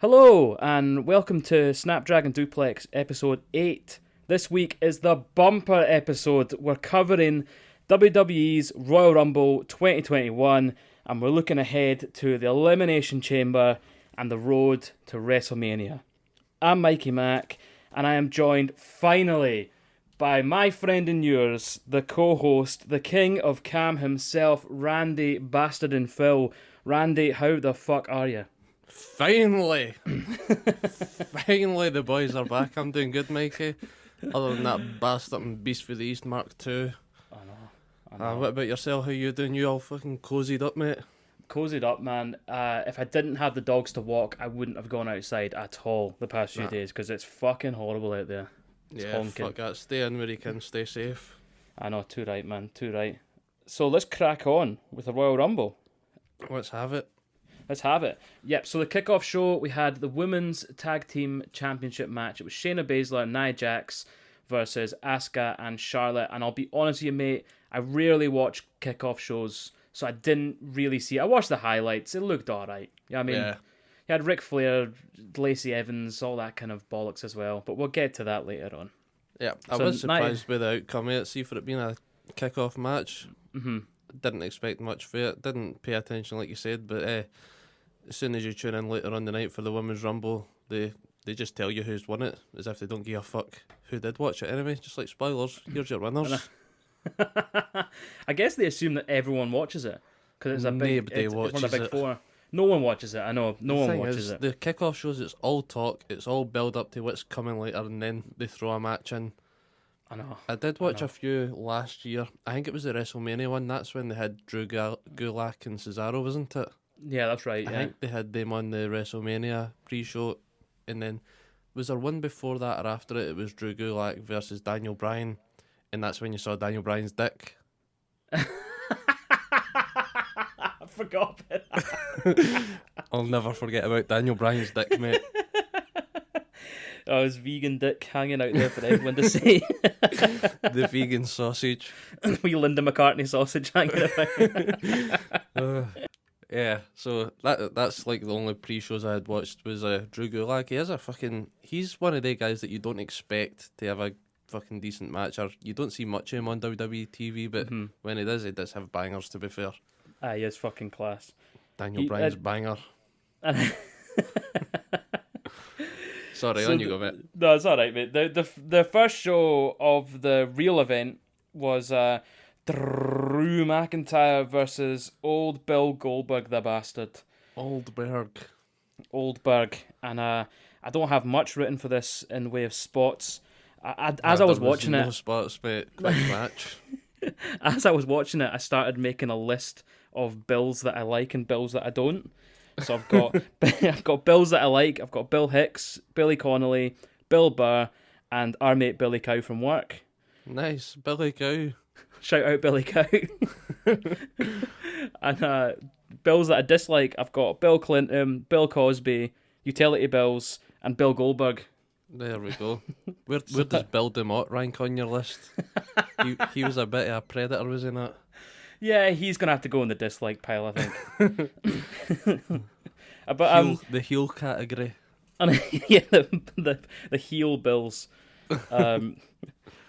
Hello, and welcome to Snapdragon Duplex episode 8. This week is the bumper episode. We're covering WWE's Royal Rumble 2021, and we're looking ahead to the Elimination Chamber and the road to WrestleMania. I'm Mikey Mac, and I am joined finally by my friend and yours, the co-host, the king of Cam himself, Randy Bastard and Phill. Randy, how the fuck are you? Finally! Finally, the boys are back. I'm doing good, Mikey. Other than that bastard and Beast for the East Mark II. I know. What about yourself? How you doing? You all fucking cozied up, mate? Cozied up, man. If I didn't have the dogs to walk, I wouldn't have gone outside at all the past few days, because it's fucking horrible out there. It's honking. Fuck that. Stay in where you can, stay safe. I know, too right, man, too right. So let's crack on with the Royal Rumble. Let's have it. Let's have it. Yep, so the kickoff show, we had the Women's Tag Team Championship match. It was Shayna Baszler and Nia Jax versus Asuka and Charlotte. And I'll be honest with you, mate, I rarely watch kickoff shows, so I didn't really see it. I watched the highlights. It looked alright. You know what I mean? Yeah. You had Ric Flair, Lacey Evans, all that kind of bollocks as well. But we'll get to that later on. Yeah, I was surprised by the outcome of it. See, for it being a kickoff match, didn't expect much for it. Didn't pay attention, like you said, but as soon as you tune in later on the night for the Women's Rumble, they just tell you who's won it, as if they don't give a fuck who did watch it anyway. Just like spoilers, here's your winners. I guess they assume that everyone watches it, because it's a big, it's one of the big four. No one watches it, I know. No one watches it. The kickoff shows, it's all talk, it's all build up to what's coming later, and then they throw a match in. I know. I did watch a few last year. I think it was the WrestleMania one. That's when they had Drew Gulak and Cesaro, wasn't it? Yeah, that's right. I Yeah. think they had them on the WrestleMania pre-show, and then was there one before that or after it? It was Drew Gulak versus Daniel Bryan, and that's when you saw Daniel Bryan's dick. I forgot about that. I'll never forget about Daniel Bryan's dick, mate. Oh, his vegan dick hanging out there for everyone to see. The vegan sausage. Wee Linda McCartney sausage hanging about. Yeah, so that's like the only pre-shows I had watched was Drew Gulak. He's one of the guys that you don't expect to have a fucking decent match, or you don't see much of him on WWE TV, but when he does have bangers, to be fair. He is fucking class. Daniel Bryan's banger. Sorry, on you go, mate. No, it's alright, mate. The first show of the real event was Drew McIntyre versus Old Bill Goldberg, the bastard. Oldberg. And I don't have much written for this in way of spots. As I was watching it, no spots, mate. Quick match. As I was watching it, I started making a list of bills that I like and bills that I don't. So I've got bills that I like. I've got Bill Hicks, Billy Connolly, Bill Burr, and our mate Billy Cow from work. Nice, Billy Cow. Shout out Billy Cow. And bills that I dislike, I've got Bill Clinton, Bill Cosby, utility bills, and Bill Goldberg. There we go. Where does Bill DeMott rank on your list? He was a bit of a predator, was he not? Yeah, he's gonna have to go in the dislike pile, I think. But the heel category. And yeah, the heel bills. All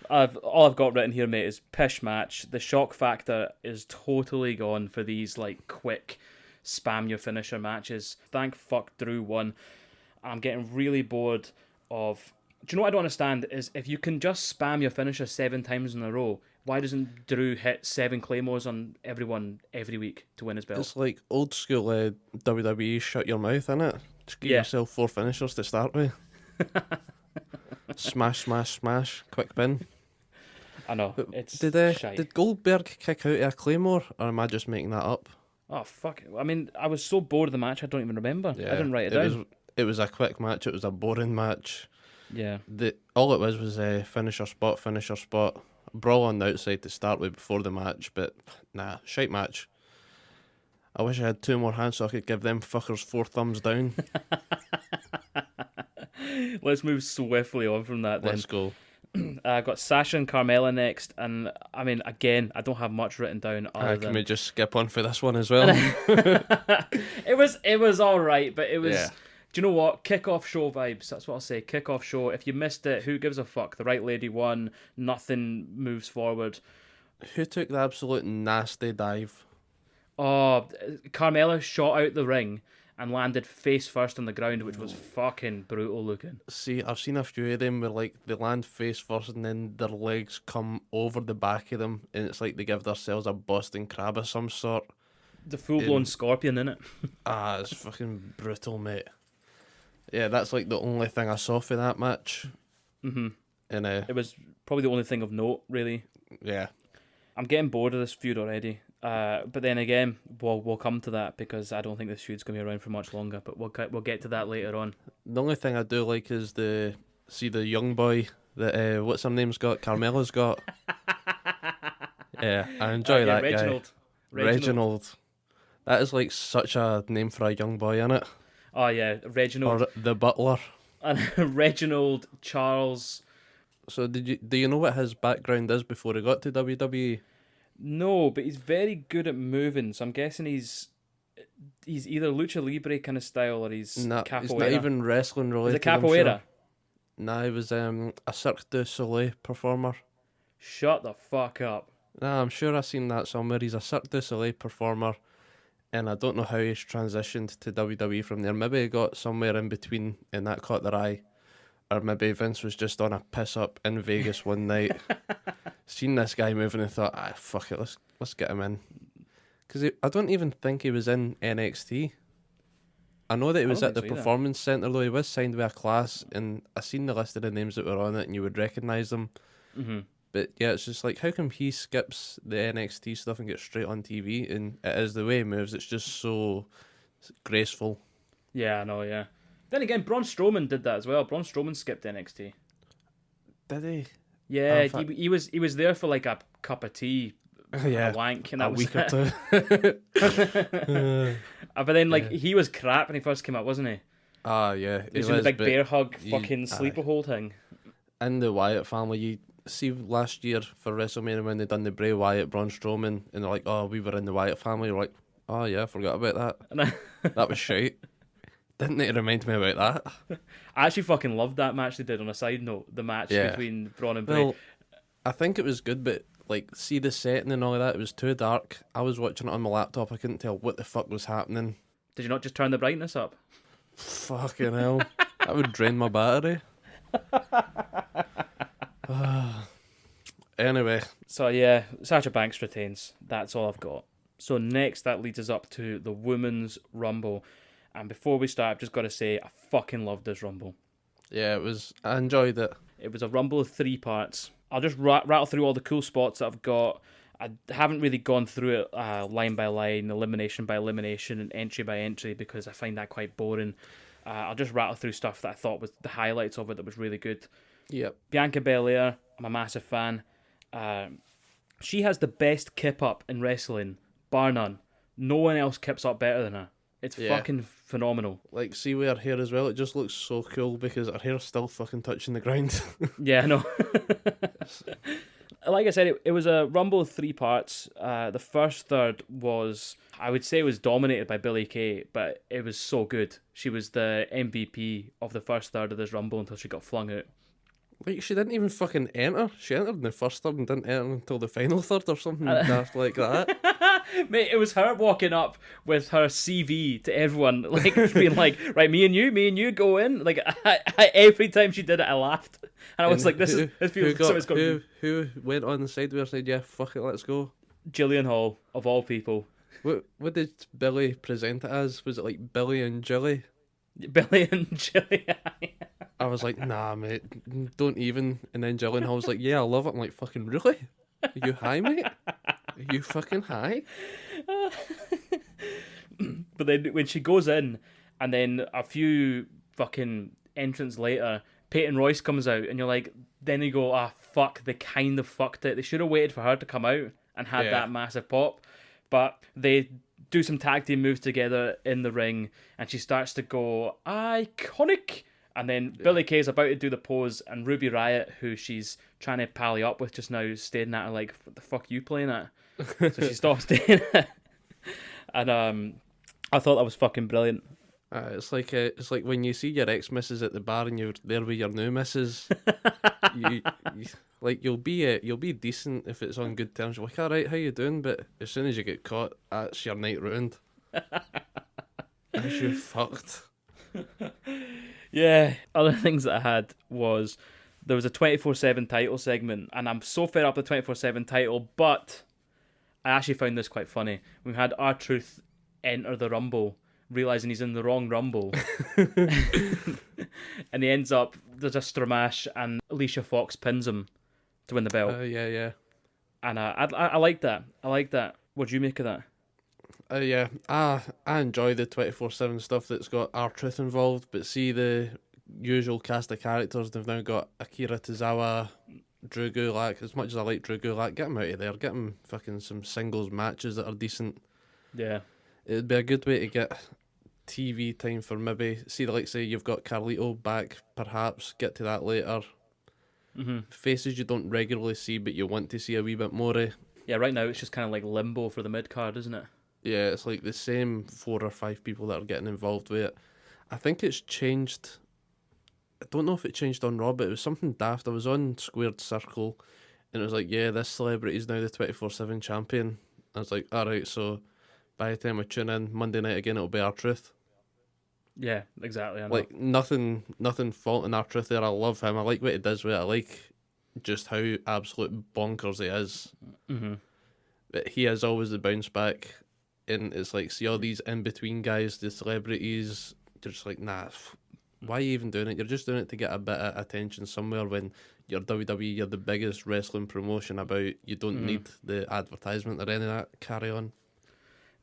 I've got written here, mate, is pish match. The shock factor is totally gone for these like quick spam your finisher matches. Thank fuck Drew won. I'm getting really bored of. Do you know what I don't understand is if you can just spam your finisher 7 times in a row, why doesn't Drew hit 7 claymores on everyone every week to win his belt? It's like old school WWE shut your mouth, innit? Just give yourself 4 finishers to start with. Smash, smash, smash. Quick pin. I know. It's did Goldberg kick out of a claymore, or am I just making that up? Oh, fuck. I mean, I was so bored of the match, I don't even remember. Yeah, I didn't write it down. It was a quick match. It was a boring match. Yeah. All it was finisher spot. Brawl on the outside to start with before the match, but nah, shite match. I wish I had 2 more hands so I could give them fuckers 4 thumbs down. Let's move swiftly on from that then. Let's go. I've got Sasha and Carmella next, and I mean, again, I don't have much written down other than... Can we just skip on for this one as well? It was all right, but it was Do you know what? Kick-off show vibes. That's what I'll say. Kick-off show. If you missed it, who gives a fuck? The right lady won. Nothing moves forward. Who took the absolute nasty dive? Oh, Carmella shot out the ring and landed face first on the ground, which was fucking brutal looking. See, I've seen a few of them where like they land face first and then their legs come over the back of them, and it's like they give themselves a Boston Crab of some sort. The full-blown scorpion, innit? It's fucking brutal, mate. Yeah, that's like the only thing I saw for that match. Mm-hmm. And it was probably the only thing of note, really. Yeah. I'm getting bored of this feud already. But then again, we'll come to that because I don't think this feud's going to be around for much longer. But we'll get to that later on. The only thing I do like is the young boy that what's her name's got, Carmella's got. Yeah, I enjoy that Reginald. guy. Reginald. That is like such a name for a young boy, innit? Oh yeah, Reginald. Or the butler. And Reginald Charles. So do you know what his background is before he got to WWE? No, but he's very good at moving, so I'm guessing he's either lucha libre kind of style or he's capoeira. He's not even wrestling related. Is it capoeira? Sure. Nah, he was a Cirque du Soleil performer. Shut the fuck up. Nah, I'm sure I've seen that somewhere. He's a Cirque du Soleil performer, and I don't know how he's transitioned to WWE from there. Maybe he got somewhere in between and that caught their eye. Or maybe Vince was just on a piss up in Vegas one night, seen this guy moving and thought, fuck it, let's get him in. Because I don't even think he was in NXT. I know that he was at the Performance Centre though. He was signed with a class, and I seen the list of the names that were on it, and you would recognise them. Mm-hmm. But yeah, it's just like, how come he skips the NXT stuff and gets straight on TV? And it is the way he moves. It's just so graceful. Yeah, I know. Yeah. Then again, Braun Strowman did that as well. Braun Strowman skipped NXT. Did he? Yeah, he was there for like a cup of tea, a wank, and that a was week it. or two. But then, he was crap when he first came up, wasn't he? Yeah. He was doing the big bear hug, fucking sleeper hold thing. In the Wyatt family, you see last year for WrestleMania when they done the Bray Wyatt, Braun Strowman, and they're like, oh, we were in the Wyatt family. You're like, oh yeah, I forgot about that. That was shite. Didn't it remind me about that? I actually fucking loved that match they did. On a side note, the match between Braun and Bray. Well, I think it was good, but see the setting and all of that, it was too dark. I was watching it on my laptop. I couldn't tell what the fuck was happening. Did you not just turn the brightness up? Fucking hell. That would drain my battery. Anyway. So yeah, Sasha Banks retains. That's all I've got. So next, that leads us up to the Women's Rumble. And before we start, I've just got to say, I fucking loved this Rumble. Yeah, I enjoyed it. It was a Rumble of 3 parts. I'll just rattle through all the cool spots that I've got. I haven't really gone through it line by line, elimination by elimination, and entry by entry, because I find that quite boring. I'll just rattle through stuff that I thought was the highlights of it that was really good. Yep. Bianca Belair, I'm a massive fan. She has the best kip up in wrestling, bar none. No one else kips up better than her. It's fucking phenomenal. See with her hair as well, it just looks so cool because her hair's still fucking touching the ground. Yeah, I know. Like I said, it was a Rumble of 3 parts. The first third was, I would say it was dominated by Billie Kay, but it was so good. She was the MVP of the first third of this Rumble until she got flung out. She didn't even fucking enter. She entered in the first third and didn't enter until the final third or something daft like that. Mate, it was her walking up with her CV to everyone, being like, right, me and you go in. Every time she did it, I laughed. And I was like, this feels so it's going who went on the side where I said, yeah, fuck it, let's go? Jillian Hall, of all people. What did Billy present it as? Was it like Billy and Jilly? Billy and Jilly. I was like, nah, mate, don't even. And then Jillian Hall was like, yeah, I love it. I'm like, fucking really? Are you high, mate? Are you fucking high? But then when she goes in, and then a few fucking entrants later, Peyton Royce comes out, and you're like, then you go, fuck, they kind of fucked it. They should have waited for her to come out and had that massive pop. But they do some tag team moves together in the ring, and she starts to go, iconic. And then Billie Kay's about to do the pose, and Ruby Riott, who she's trying to pally up with just now, is staring at her like, what the fuck are you playing at? So she stops doing it. And I thought that was fucking brilliant. It's like when you see your ex missus at the bar and you're there with your new missus. you, like you'll be decent if it's on good terms. You're like, all right, how you doing? But as soon as you get caught, that's your night ruined. That's you fucked. Yeah. Other things that I had was there was a 24/7 title segment, and I'm so fed up with the 24/7 title, but I actually found this quite funny. We had R-Truth enter the Rumble, realising he's in the wrong Rumble. And he ends up, there's a Stramash, and Alicia Fox pins him to win the belt. Yeah. And I like that. I like that. What do you make of that? Yeah. I enjoy the 24/7 stuff that's got R-Truth involved, but see the usual cast of characters, they've now got Akira Tozawa, Drew Gulak. As much as I like Drew Gulak, get him out of there. Get him fucking some singles matches that are decent. Yeah. It'd be a good way to get TV time for maybe, see, like say you've got Carlito back, perhaps, get to that later. Mm-hmm. Faces you don't regularly see, but you want to see a wee bit more of. Yeah, right now it's just kind of like limbo for the mid-card, isn't it? Yeah, it's like the same 4 or 5 people that are getting involved with it. I think it's changed. I don't know if it changed on Raw, but it was something daft. I was on Squared Circle, and it was like, yeah, this celebrity is now the 24/7 champion. I was like, alright, so by the time I tune in Monday night again, it'll be R-Truth. Yeah, exactly. I know. Like, nothing faulting R-Truth there. I love him. I like what he does with it. I like just how absolute bonkers he is. Mm-hmm. But he is always the bounce back. And it's like, see all these in-between guys, the celebrities, they're just like, nah, why are you even doing it? You're just doing it to get a bit of attention somewhere when you're WWE, you're the biggest wrestling promotion about. You don't need the advertisement or any of that carry on.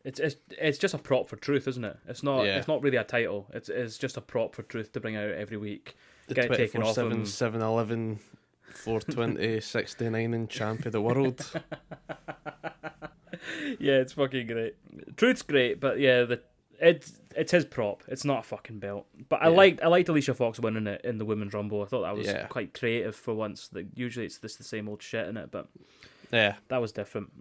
It's just a prop for Truth, isn't it? It's not. Yeah. It's not really a title. It's just a prop for Truth to bring out every week. The Get it taken off him. 7-Eleven 420 69 and champ of the world. Yeah, it's fucking great. Truth's great, but yeah, it's his prop. It's not a fucking belt. But I liked Alicia Fox winning it in the Women's Rumble. I thought that was quite creative for once. Like, usually it's the same old shit in it, but yeah, that was different.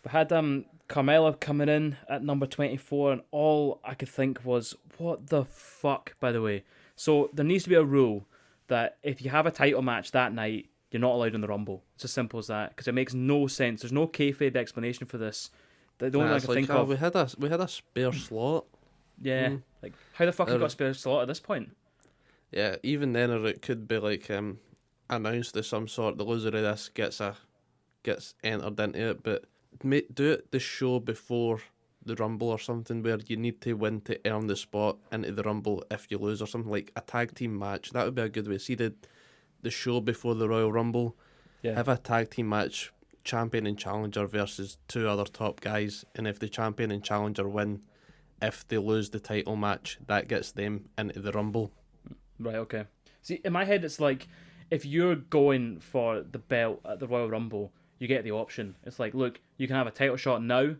We had Carmella coming in at number 24, and all I could think was, what the fuck, by the way. So there needs to be a rule that if you have a title match that night, you're not allowed in the Rumble. It's as simple as that, because it makes no sense. There's no kayfabe explanation for this. The only thing I can think of... We had a spare slot. Yeah, like, how the fuck you got a spare slot at this point? Yeah, even then, or it could be like announced as some sort. The loser of this gets entered into it, but do it the show before the Rumble or something, where you need to win to earn the spot into the Rumble if you lose, or something like a tag team match. That would be a good way. See the show before the Royal Rumble. Yeah. Have a tag team match, champion and challenger versus 2 other top guys, and if the champion and challenger win, if they lose the title match, that gets them into the Rumble. Right, okay. See, in my head, it's like, if you're going for the belt at the Royal Rumble, you get the option. It's like, look, you can have a title shot now,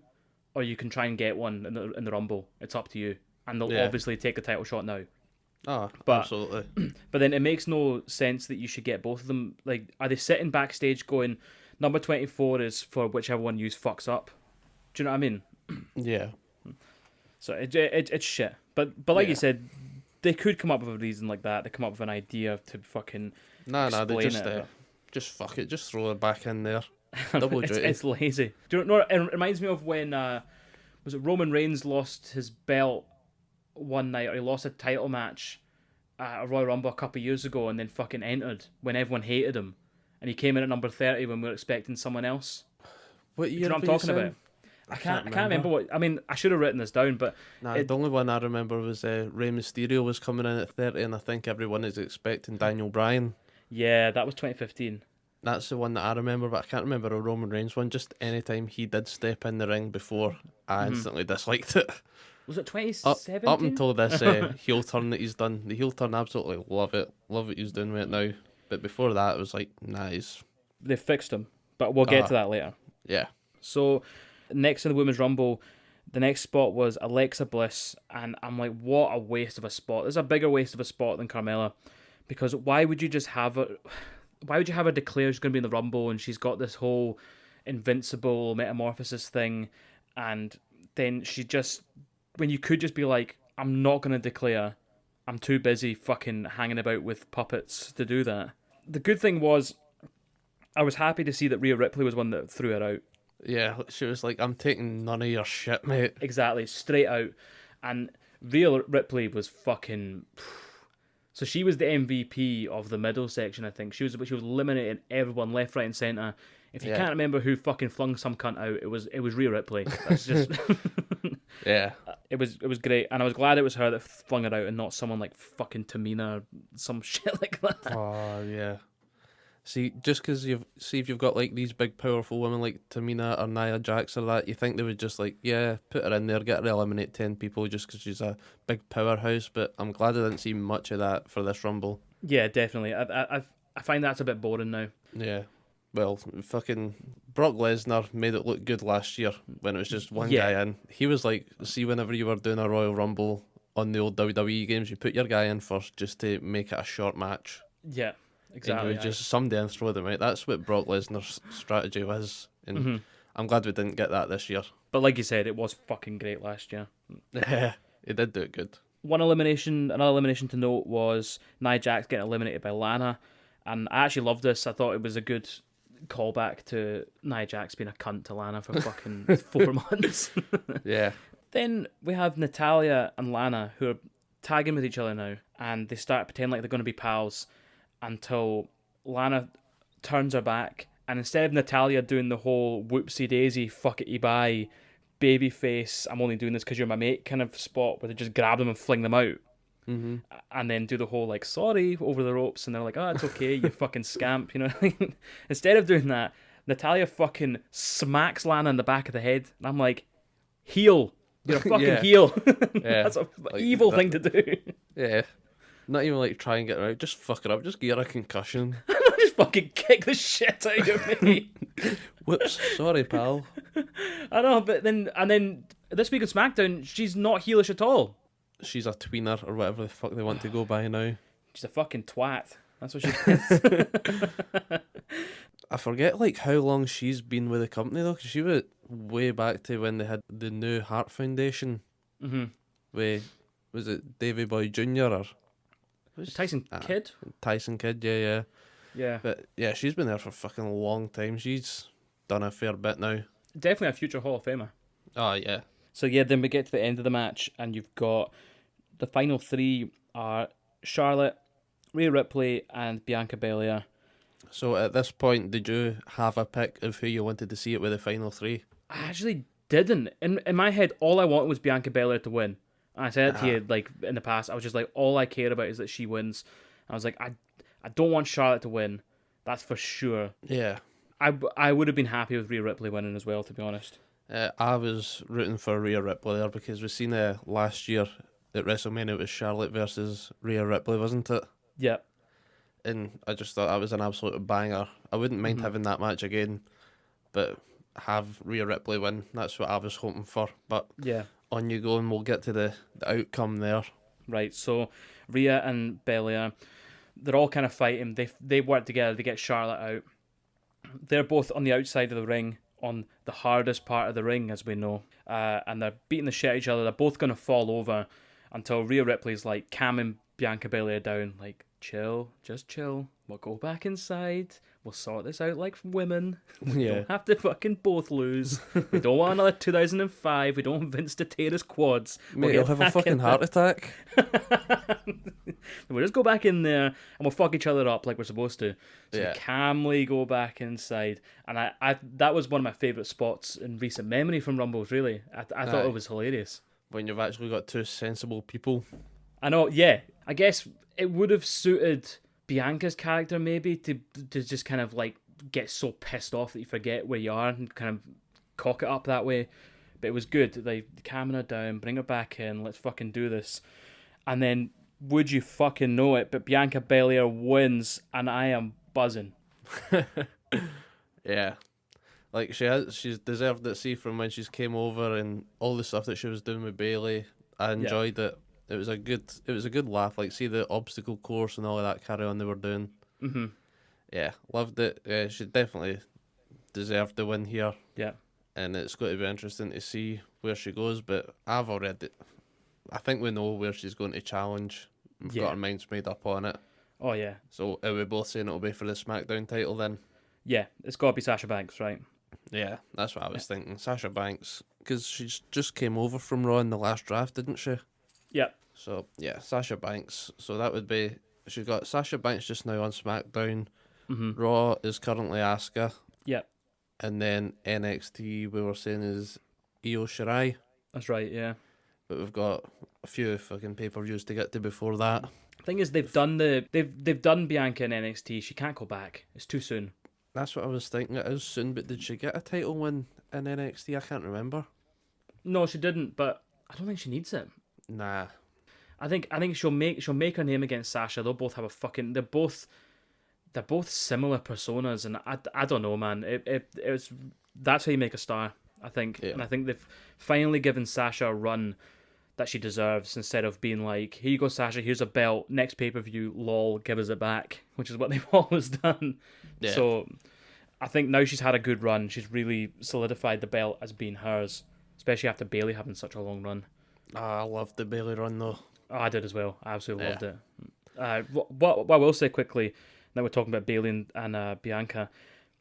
or you can try and get one in the Rumble. It's up to you. And they'll obviously take the title shot now. Oh, absolutely. But then it makes no sense that you should get both of them. Like, are they sitting backstage going, number 24 is for whichever one you fucks up? Do you know what I mean? Yeah. So it's shit. But like you said, they could come up with a reason like that. They come up with an idea to fucking they just fuck it. Just throw it back in there. Double duty. It's lazy. Do you know? It reminds me of when was it Roman Reigns lost his belt one night, or he lost a title match at a Royal Rumble a couple of years ago, and then fucking entered when everyone hated him, and he came in at number 30 when we were expecting someone else. What year? Do you know what I'm talking about? I can't remember what. I mean, I should have written this down, but the only one I remember was Rey Mysterio was coming in at 30, and I think everyone is expecting Daniel Bryan. Yeah, that was 2015. That's the one that I remember, but I can't remember a Roman Reigns one. Just any time he did step in the ring before, I instantly disliked it. Was it 2017? Up until this heel turn that he's done. The heel turn, absolutely love it. Love what he's doing right now. But before that, it was like, nice. They fixed him, but we'll get to that later. Yeah. So, next in the Women's Rumble, the next spot was Alexa Bliss, and I'm like, what a waste of a spot. There's a bigger waste of a spot than Carmella, because why would you just have her... Why would you have her declare she's going to be in the Rumble and she's got this whole invincible metamorphosis thing, and then she just... When you could just be like, I'm not going to declare. I'm too busy fucking hanging about with puppets to do that. The good thing was, I was happy to see that Rhea Ripley was one that threw her out. Yeah, she was like, I'm taking none of your shit, mate. Exactly, straight out. And Rhea Ripley was fucking... So she was the MVP of the middle section, I think. She was eliminating everyone left, right, and centre. If you can't remember who fucking flung some cunt out, it was Rhea Ripley. That's just... Yeah. It was great, and I was glad it was her that flung it out and not someone like fucking Tamina or some shit like that. Oh, yeah. See, just because if you've got like these big powerful women like Tamina or Nia Jax or that, you think they would just like, yeah, put her in there, get her to eliminate 10 people just because she's a big powerhouse, but I'm glad I didn't see much of that for this Rumble. Yeah, definitely. I find that's a bit boring now. Yeah. Well, fucking Brock Lesnar made it look good last year when it was just one guy in. He was like, see, whenever you were doing a Royal Rumble on the old WWE games, you put your guy in first just to make it a short match. Yeah, exactly. And you would just somebody and throw them out. That's what Brock Lesnar's strategy was. And I'm glad we didn't get that this year. But like you said, it was fucking great last year. Yeah, he did do it good. Another elimination to note was Nia Jax getting eliminated by Lana. And I actually loved this. I thought it was a good callback to Nia Jax being a cunt to Lana for fucking 4 months. Yeah. Then we have Natalya and Lana who are tagging with each other now, and they start pretending like they're going to be pals until Lana turns her back, and instead of Natalya doing the whole whoopsie daisy fuck it you bye babyface I'm only doing this because you're my mate kind of spot where they just grab them and fling them out. And then do the whole like sorry over the ropes, and they're like, oh, it's okay, you fucking scamp, you know what I mean? Instead of doing that, Natalya fucking smacks Lana in the back of the head, and I'm like, heel, you're a fucking heel. That's an evil thing to do. Yeah, not even like try and get her out, just fuck her up, just give her a concussion. Just fucking kick the shit out of me. Whoops, sorry pal. I know, but then this week on SmackDown, she's not heelish at all. She's a tweener or whatever the fuck they want to go by now. She's a fucking twat. That's what she is. I forget like how long she's been with the company though, because she went way back to when they had the new Heart Foundation. With, was it Davey Boy Jr. or Tyson Kidd? Tyson Kidd, yeah. Yeah. But yeah, she's been there for a fucking long time. She's done a fair bit now. Definitely a future Hall of Famer. Oh yeah. So yeah, then we get to the end of the match, and you've got the final three are Charlotte, Rhea Ripley, and Bianca Belair. So at this point, did you have a pick of who you wanted to see it with the final three? I actually didn't. In my head, all I wanted was Bianca Belair to win. And I said it to you like in the past. I was just like, all I care about is that she wins. I was like, I don't want Charlotte to win. That's for sure. Yeah. I would have been happy with Rhea Ripley winning as well, to be honest. I was rooting for Rhea Ripley there because we've seen last year at WrestleMania it was Charlotte versus Rhea Ripley, wasn't it? Yeah. And I just thought that was an absolute banger. I wouldn't mind having that match again, but have Rhea Ripley win. That's what I was hoping for. But yeah, on you go, and we'll get to the outcome there. Right, so Rhea and Belair, they're all kind of fighting. They work together to get Charlotte out. They're both on the outside of the ring, on the hardest part of the ring, as we know. And they're beating the shit out of each other. They're both going to fall over until Rhea Ripley's like calming Bianca Belair down, like, chill, just chill. We'll go back inside. We'll sort this out like women. We don't have to fucking both lose. We don't want another 2005. We don't want Vince to tear his quads. Mate, he'll have a fucking heart attack. We'll just go back in there and we'll fuck each other up like we're supposed to. So we calmly go back inside. And I that was one of my favourite spots in recent memory from Rumbles, really. I thought it was hilarious. When you've actually got two sensible people. I know, yeah. I guess it would have suited Bianca's character maybe to just kind of like get so pissed off that you forget where you are and kind of cock it up that way. But it was good. Like, calming her down, bring her back in, let's fucking do this. And then, would you fucking know it, but Bianca Belair wins and I am buzzing. Yeah. Like, she's deserved it, see, from when she's came over and all the stuff that she was doing with Bayley. I enjoyed it. It was a good laugh. Like, see the obstacle course and all of that carry on they were doing. Mm-hmm. Yeah, loved it. Yeah, she definitely deserved the win here. Yeah. And it's going to be interesting to see where she goes. But I've already I think we know where she's going to challenge. We've got our minds made up on it. Oh, yeah. So are we both saying it'll be for the SmackDown title then? Yeah, it's got to be Sasha Banks, right? Yeah, that's what I was thinking. Sasha Banks, because she's just came over from Raw in the last draft, didn't she? Yeah. So, yeah, Sasha Banks. So that would be... She's got Sasha Banks just now on SmackDown. Raw is currently Asuka. Yeah. And then NXT, we were saying, is Io Shirai. That's right, yeah. But we've got a few fucking pay-per-views to get to before that. Thing is, they've done Bianca in NXT. She can't go back. It's too soon. That's what I was thinking. It is soon, but did she get a title win in NXT? I can't remember. No, she didn't, but I don't think she needs it. Nah. I think she'll make her name against Sasha. They'll both have a fucking... They're both similar personas, and I don't know, man. It's that's how you make a star, I think. Yeah. And I think they've finally given Sasha a run that she deserves, instead of being like, here you go, Sasha, here's a belt, next pay-per-view, lol, give us it back, which is what they've always done. Yeah. So I think now she's had a good run. She's really solidified the belt as being hers, especially after Bayley having such a long run. I loved the Bayley run, though. Oh, I did as well. I absolutely loved it. What I will say quickly, now we're talking about Bayley and Bianca,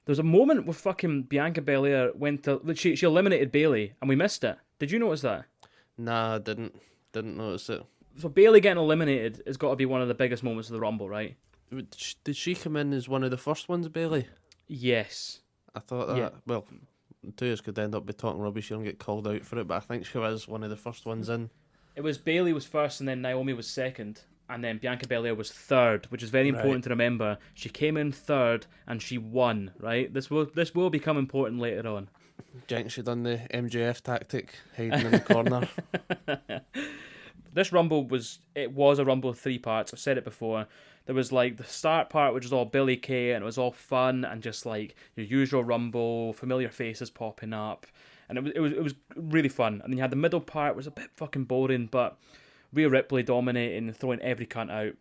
there was a moment where fucking Bianca Belair went to... She eliminated Bayley, and we missed it. Did you notice that? Nah, I didn't notice it. So Bayley getting eliminated has got to be one of the biggest moments of the Rumble, right? Did she come in as one of the first ones, Bayley? Yes. I thought that. Yeah. Well, two years could end up be talking rubbish here and get called out for it, but I think she was one of the first ones in. It was Bayley was first, and then Naomi was second, and then Bianca Belair was third, which is very important to remember. She came in third, and she won, right? This will become important later on. Do you think she done the MJF tactic, hiding in the corner? This Rumble was a Rumble of 3 parts. I've said it before. There was like the start part, which was all Billie Kay, and it was all fun and just like your usual Rumble, familiar faces popping up, and it was really fun. And then you had the middle part, which was a bit fucking boring, but Rhea Ripley dominating and throwing every cunt out.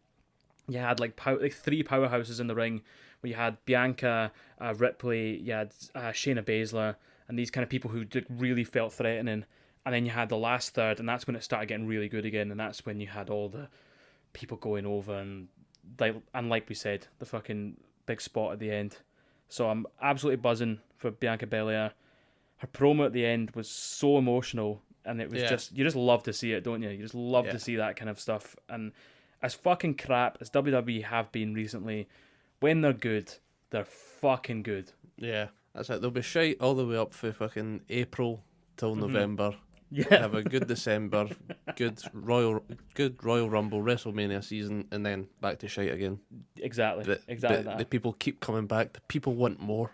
You had like 3 powerhouses in the ring, where you had Bianca, Ripley, you had Shayna Baszler, and these kind of people who really felt threatening. And then you had the last third, and that's when it started getting really good again, and that's when you had all the people going over, and like we said, the fucking big spot at the end. So I'm absolutely buzzing for Bianca Belair. Her promo at the end was so emotional, and it was you just love to see it, don't you? You just love to see that kind of stuff. And as fucking crap as WWE have been recently, when they're good, they're fucking good. Yeah, that's it. They'll be shite all the way up for fucking April till November. Yeah. Have a good December, good Royal Rumble, WrestleMania season, and then back to shite again. Exactly. The people keep coming back. The people want more.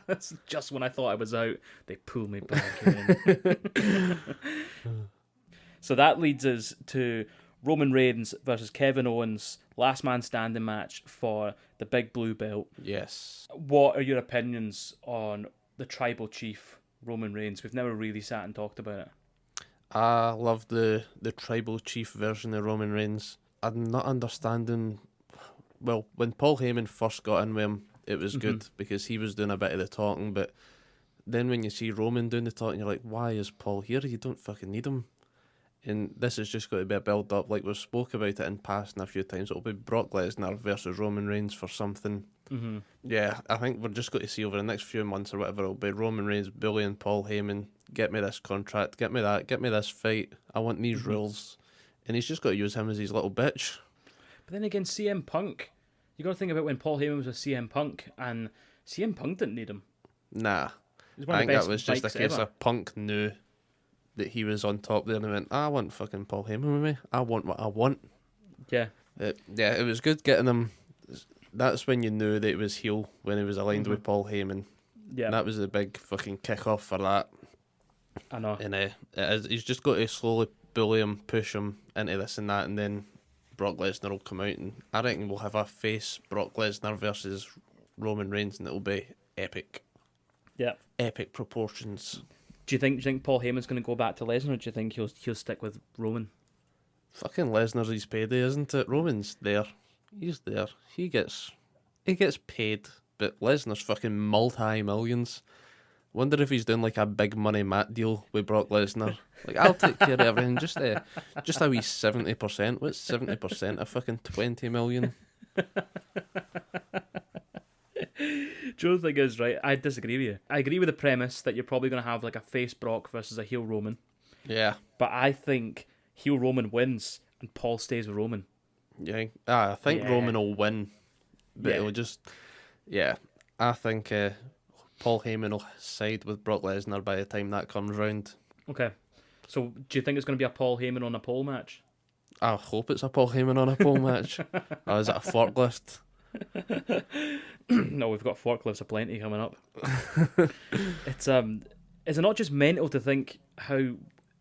That's just when I thought I was out, they pull me back in. So that leads us to Roman Reigns versus Kevin Owens, last man standing match for the big blue belt. Yes. What are your opinions on the tribal chief, Roman Reigns? We've never really sat and talked about it. I love the tribal chief version of Roman Reigns. I'm not understanding... Well, when Paul Heyman first got in with him, it was good because he was doing a bit of the talking, but then when you see Roman doing the talking, you're like, why is Paul here? You don't fucking need him. And this is just going to be a build-up. Like we've spoke about it in passing a few times. It'll be Brock Lesnar versus Roman Reigns for something. Mm-hmm. Yeah, I think we're just going to see over the next few months or whatever, it'll be Roman Reigns bullying Paul Heyman, get me this contract, get me that, get me this fight, I want these rules. And he's just got to use him as his little bitch. But then again, CM Punk, you got to think about when Paul Heyman was with CM Punk, and CM Punk didn't need him. Nah, I think that was just a case of Punk knew that he was on top there and he went, I want fucking Paul Heyman with me, I want what I want. Yeah. It was good getting him. That's when you knew that it was heel, when he was aligned with Paul Heyman. Yeah. And that was the big fucking kick-off for that. I know. And he's just got to slowly bully him, push him into this and that, and then Brock Lesnar will come out, and I reckon we'll have a face Brock Lesnar versus Roman Reigns, and it'll be epic. Yeah. Epic proportions. Do you think Paul Heyman's going to go back to Lesnar, or do you think he'll stick with Roman? Fucking Lesnar's his payday, isn't it? Roman's there. He's there. He gets paid, but Lesnar's fucking multi-millions. Wonder if he's doing like a big money mat deal with Brock Lesnar. Like, I'll take care of everything. Just a wee 70%. What's 70% of fucking 20 million? Joe, the thing is, right, I disagree with you. I agree with the premise that you're probably going to have like a face Brock versus a heel Roman. Yeah. But I think heel Roman wins and Paul stays with Roman. Yeah. I think Roman will win. But it'll just... Yeah. I think Paul Heyman will side with Brock Lesnar by the time that comes round. Okay. So do you think it's going to be a Paul Heyman on a pole match? I hope it's a Paul Heyman on a pole match. Or is it a forklift? No, we've got forklifts aplenty coming up. It's is it not just mental to think how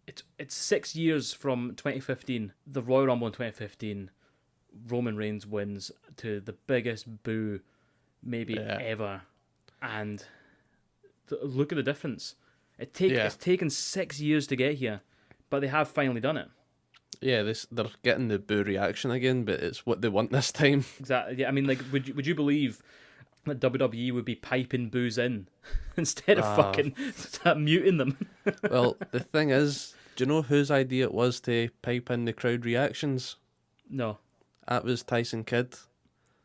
it's 6 years from 2015, the Royal Rumble in 2015, Roman Reigns wins to the biggest boo maybe ever, and look at the difference. It's taken 6 years to get here, but they have finally done it. Yeah, they're getting the boo reaction again, but it's what they want this time. Exactly. Yeah, I mean, like, would you believe that WWE would be piping boos in instead of fucking muting them? Well, the thing is, do you know whose idea it was to pipe in the crowd reactions? No. That was Tyson Kidd.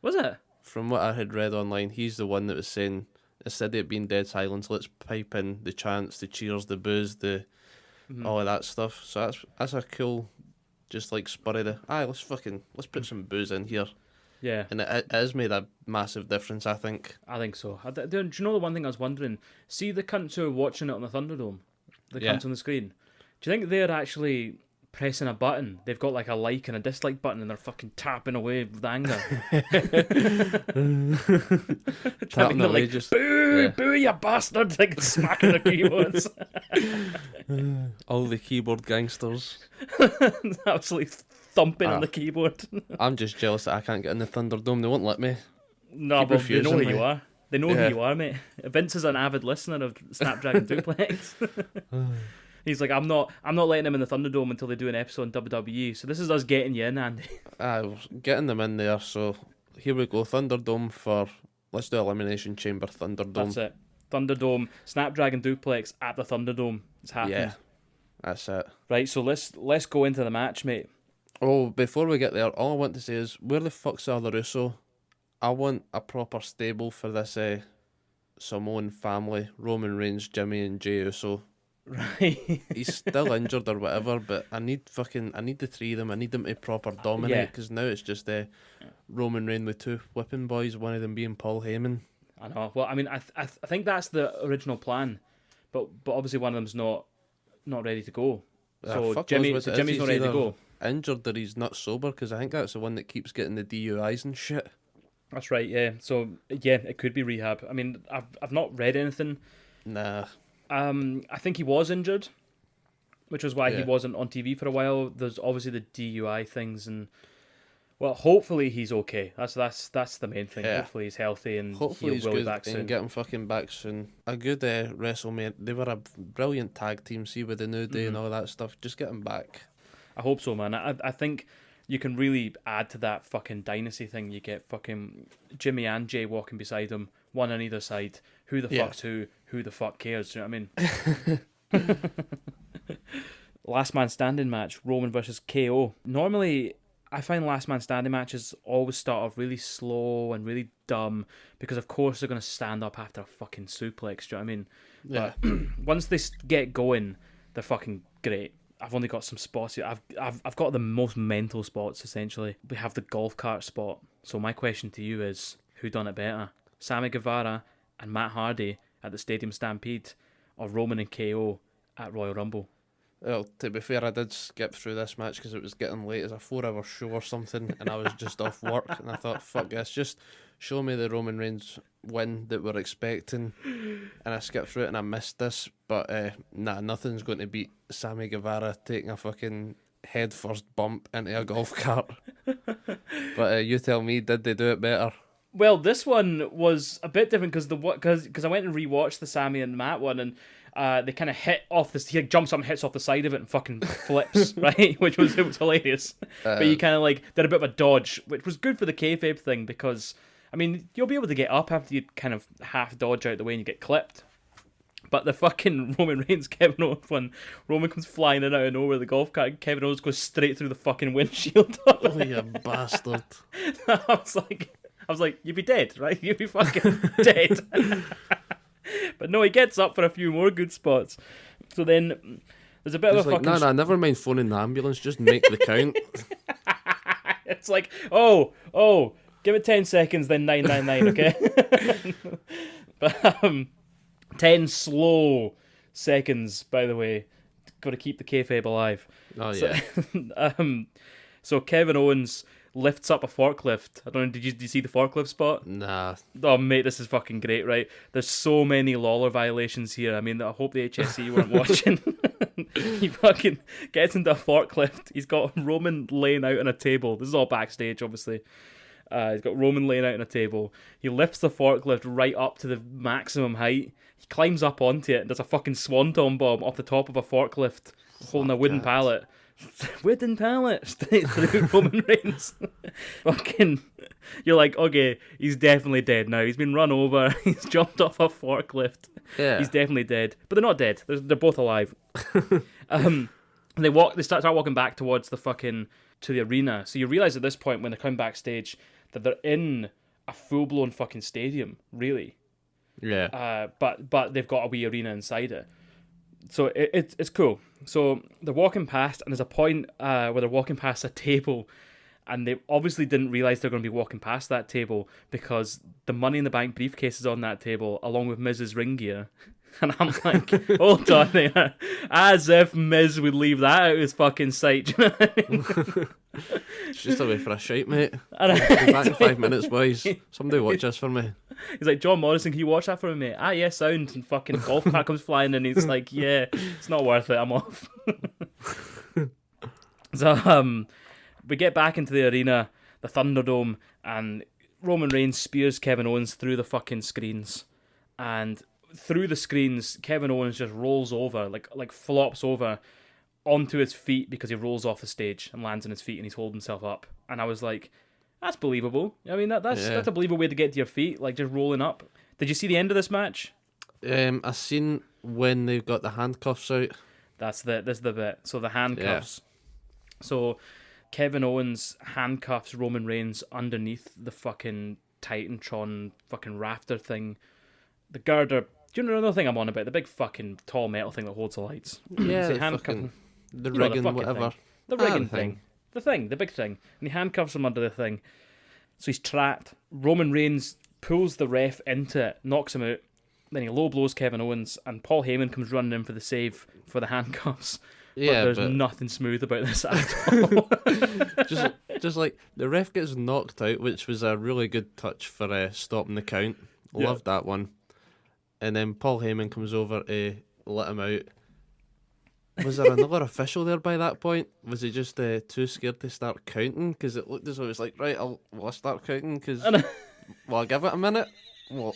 Was it? From what I had read online, he's the one that was saying, instead of it being dead silence, let's pipe in the chants, the cheers, the boos, all of that stuff. So that's a cool, just like spur of the, let's put some boos in here. Yeah. And it has made a massive difference, I think. I think so. Do you know the one thing I was wondering? See the cunts who are watching it on the Thunderdome? The cunts on the screen? Do you think they're actually pressing a button? They've got like a like and a dislike button and they're fucking tapping away with anger. Tapping away, like, boo, boo, you bastard! Like smacking their keyboards. All the keyboard gangsters. Absolutely thumping on the keyboard. I'm just jealous that I can't get in the Thunderdome. They won't let me. No, but they know who you are. They know who you are, mate. Vince is an avid listener of Snapdragon Duplex. He's like, I'm not letting him in the Thunderdome until they do an episode on WWE. So this is us getting you in, Andy. Getting them in there. So here we go. Thunderdome for, let's do Elimination Chamber Thunderdome. That's it. Thunderdome, Snapdragon Duplex at the Thunderdome. It's happening. Yeah, that's it. Right, so let's go into the match, mate. Oh, before we get there, all I want to say is, where the fuck's are the Russo? I want a proper stable for this Samoan family, Roman Reigns, Jimmy and Jey Uso. Right. He's still injured or whatever, but I need the three of them. I need them to proper dominate, because now it's just Roman Reigns with two whipping boys, one of them being Paul Heyman. I know. Well, I mean, I think that's the original plan, but obviously one of them's not ready to go. So Jimmy's not ready to go. Injured or he's not sober, because I think that's the one that keeps getting the DUIs and shit. That's right, yeah. So yeah, it could be rehab. I mean, I've not read anything. Nah. I think he was injured, which was why he wasn't on TV for a while. There's obviously the DUI things, and well, hopefully he's okay. That's the main thing. Yeah. Hopefully he's healthy and hopefully he's good back soon. And get him fucking back soon. A good WrestleMania. They were a brilliant tag team. See, with the New Day and all that stuff. Just get him back. I hope so, man. I think you can really add to that fucking dynasty thing. You get fucking Jimmy and Jay walking beside him, one on either side. Who the fuck's who? Who the fuck cares? Do you know what I mean? Last man standing match, Roman versus KO. Normally, I find last man standing matches always start off really slow and really dumb because, of course, they're going to stand up after a fucking suplex. Do you know what I mean? Yeah. But once they get going, they're fucking great. I've only got some spots here. I've got the most mental spots, essentially. We have the golf cart spot. So my question to you is, who done it better? Sammy Guevara and Matt Hardy at the Stadium Stampede, or Roman and KO at Royal Rumble? Well, to be fair, I did skip through this match because it was getting late. It's a 4-hour show or something, and I was just off work, and I thought, fuck this, just show me the Roman Reigns win that we're expecting. And I skipped through it and I missed this, but nothing's going to beat Sammy Guevara taking a fucking head first bump into a golf cart. But you tell me, did they do it better? Well, this one was a bit different because I went and rewatched the Sammy and Matt one, and they kind of hit off this. He jumps up and hits off the side of it and fucking flips, right? It was hilarious. But you kind of like did a bit of a dodge, which was good for the kayfabe thing because, I mean, you'll be able to get up after you kind of half dodge out the way and you get clipped. But the fucking Roman Reigns Kevin Owens one, Roman comes flying in out of nowhere, the golf cart, and Kevin Owens goes straight through the fucking windshield. Oh, you bastard. I was like, you'd be dead, right? You'd be fucking dead. But no, he gets up for a few more good spots. So then there's a bit of a like, fucking... Nah, never mind phoning the ambulance, just make the count. It's like, oh, give it 10 seconds, then 999, okay? But 10 slow seconds, by the way. Got to keep the kayfabe alive. Oh, yeah. So Kevin Owens lifts up a forklift. I don't know, did you see the forklift spot? Nah. Oh, mate, this is fucking great, right? There's so many Lawler violations here. I mean, I hope the HSC weren't watching. He fucking gets into a forklift. He's got Roman laying out on a table. This is all backstage, obviously. He's got Roman laying out on a table. He lifts the forklift right up to the maximum height. He climbs up onto it and does a fucking swanton bomb off the top of a forklift, holding a wooden pallet. Wooden pallet straight through Roman Reigns. Fucking, you're like, okay, he's definitely dead now. He's been run over. He's jumped off a forklift. Yeah, he's definitely dead. But they're not dead. They're both alive. They start walking back towards to the arena. So you realize at this point when they come backstage that they're in a full blown fucking stadium, really. Yeah. But they've got a wee arena inside it. So it's cool. So they're walking past, and there's a point where they're walking past a table, and they obviously didn't realise they're going to be walking past that table because the Money in the Bank briefcase is on that table, along with Miz's ring gear. And I'm like, hold on there. As if Miz would leave that out of his fucking sight. You know what I mean? It's just away for a shite, mate. I'll be back in 5 minutes, boys. Somebody watch this for me. He's like, John Morrison, can you watch that for me, mate? Ah, yeah, sound. And fucking golf cart comes flying, and he's like, yeah, it's not worth it, I'm off. So, we get back into the arena, the Thunderdome, and Roman Reigns spears Kevin Owens through the fucking screens. And through the screens, Kevin Owens just rolls over, like flops over onto his feet because he rolls off the stage and lands on his feet and he's holding himself up. And I was like, that's believable. I mean, that's a believable way to get to your feet, like just rolling up. Did you see the end of this match? I seen when they got the handcuffs out. This is the bit. So the handcuffs. Yeah. So Kevin Owens handcuffs Roman Reigns underneath the fucking Titantron fucking rafter thing. The girder. Do you know another thing I'm on about? The big fucking tall metal thing that holds the lights. Yeah, the rigging, whatever. Thing. The rigging thing. The big thing. And he handcuffs him under the thing. So he's trapped. Roman Reigns pulls the ref into it, knocks him out. Then he low blows Kevin Owens, and Paul Heyman comes running in for the save for the handcuffs. Yeah, but there's nothing smooth about this at all. just like the ref gets knocked out, which was a really good touch for stopping the count. Loved that one. And then Paul Heyman comes over to let him out. Was there another official there by that point? Was he just too scared to start counting? Because it looked as though it was like, right, I'll start counting because I'll give it a minute. Well,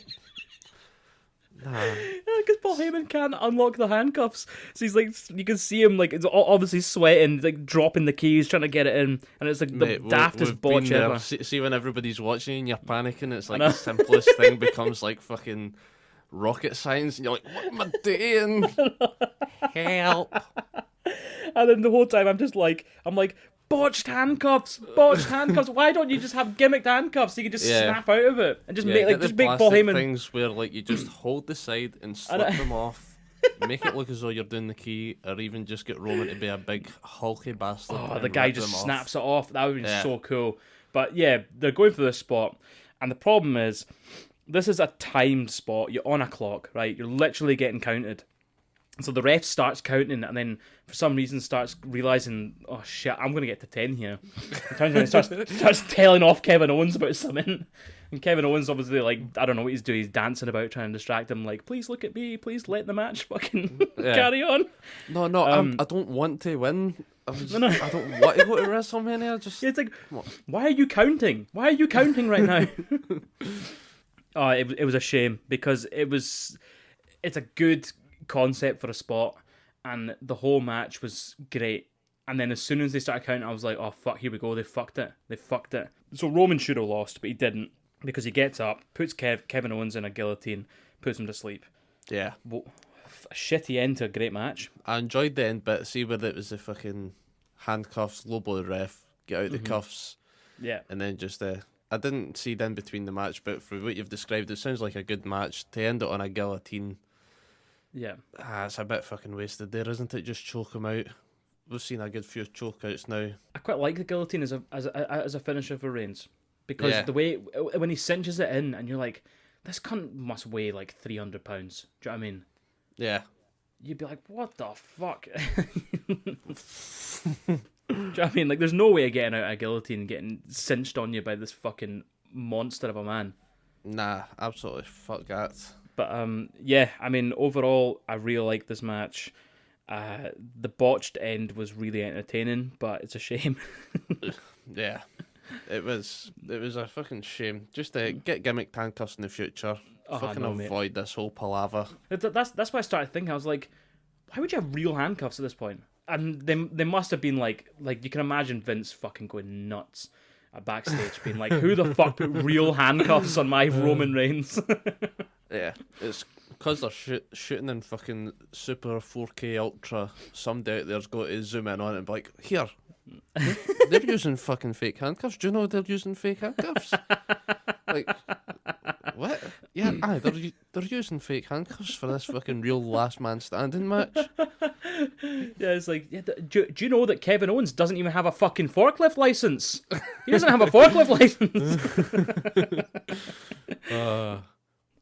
nah. Because Paul Heyman can't unlock the handcuffs, so he's like, you can see him like it's obviously sweating, like dropping the keys, trying to get it in, and it's like the daftest botch ever. See when everybody's watching and you're panicking, it's like the simplest thing becomes like fucking rocket science, and you're like, what am I doing? Help! And then the whole time I'm like, botched handcuffs. Why don't you just have gimmicked handcuffs so you can just snap out of it and just make Paul Heyman things where like you just hold the side and slip them off, make it look as though you're doing the key, or even just get Roman to be a big hulky bastard. Oh, the guy just snaps it off. That would be so cool. But yeah, they're going for this spot, and the problem is, this is a timed spot. You're on a clock, right? You're literally getting counted. So the ref starts counting, and then for some reason starts realising, oh shit, I'm going to get to 10 here. And turns around and starts telling off Kevin Owens about something. And Kevin Owens obviously, like, I don't know what he's doing. He's dancing about, trying to distract him. Like, please look at me. Please let the match fucking carry on. No, I don't want to win. I don't want to go to WrestleMania. It's like, why are you counting? Why are you counting right now? Oh, it was a shame because it's a good concept for a spot, and the whole match was great. And then as soon as they started counting, I was like, oh fuck, here we go, they fucked it. So Roman should have lost, but he didn't, because he gets up, puts Kevin Owens in a guillotine, puts him to sleep. Yeah. a shitty end to a great match. I enjoyed the end bit. See where it was the fucking handcuffs, low blow the ref, get out the cuffs. Yeah. And then just I didn't see the in between the match, but for what you've described, it sounds like a good match. To end it on a guillotine, Yeah. It's a bit fucking wasted there, isn't it? Just choke him out. We've seen a good few chokeouts now. I quite like the guillotine as a finisher for Reigns, because the way when he cinches it in, and you're like, this cunt must weigh like 300 pounds. Do you know what I mean? Yeah. You'd be like, what the fuck? Do you know what I mean? Like, there's no way of getting out a guillotine and getting cinched on you by this fucking monster of a man. Nah, absolutely fuck that. But yeah, I mean, overall, I really like this match. The botched end was really entertaining, but it's a shame. Yeah, it was a fucking shame. Just to get gimmick handcuffs in the future. Fucking avoid this whole palaver. That's why I started thinking. I was like, why would you have real handcuffs at this point? And they must have been like you can imagine Vince fucking going nuts at backstage, being like, who the fuck put real handcuffs on my Roman Reigns? Yeah, it's because they're shooting in fucking super 4K ultra. Somebody out there's got to zoom in on it and be like, here, they're using fucking fake handcuffs. Do you know they're using fake handcuffs? Like, what? Yeah, they're using fake handcuffs for this fucking real last man standing match. Yeah, it's like, do you know that Kevin Owens doesn't even have a fucking forklift license? He doesn't have a forklift license.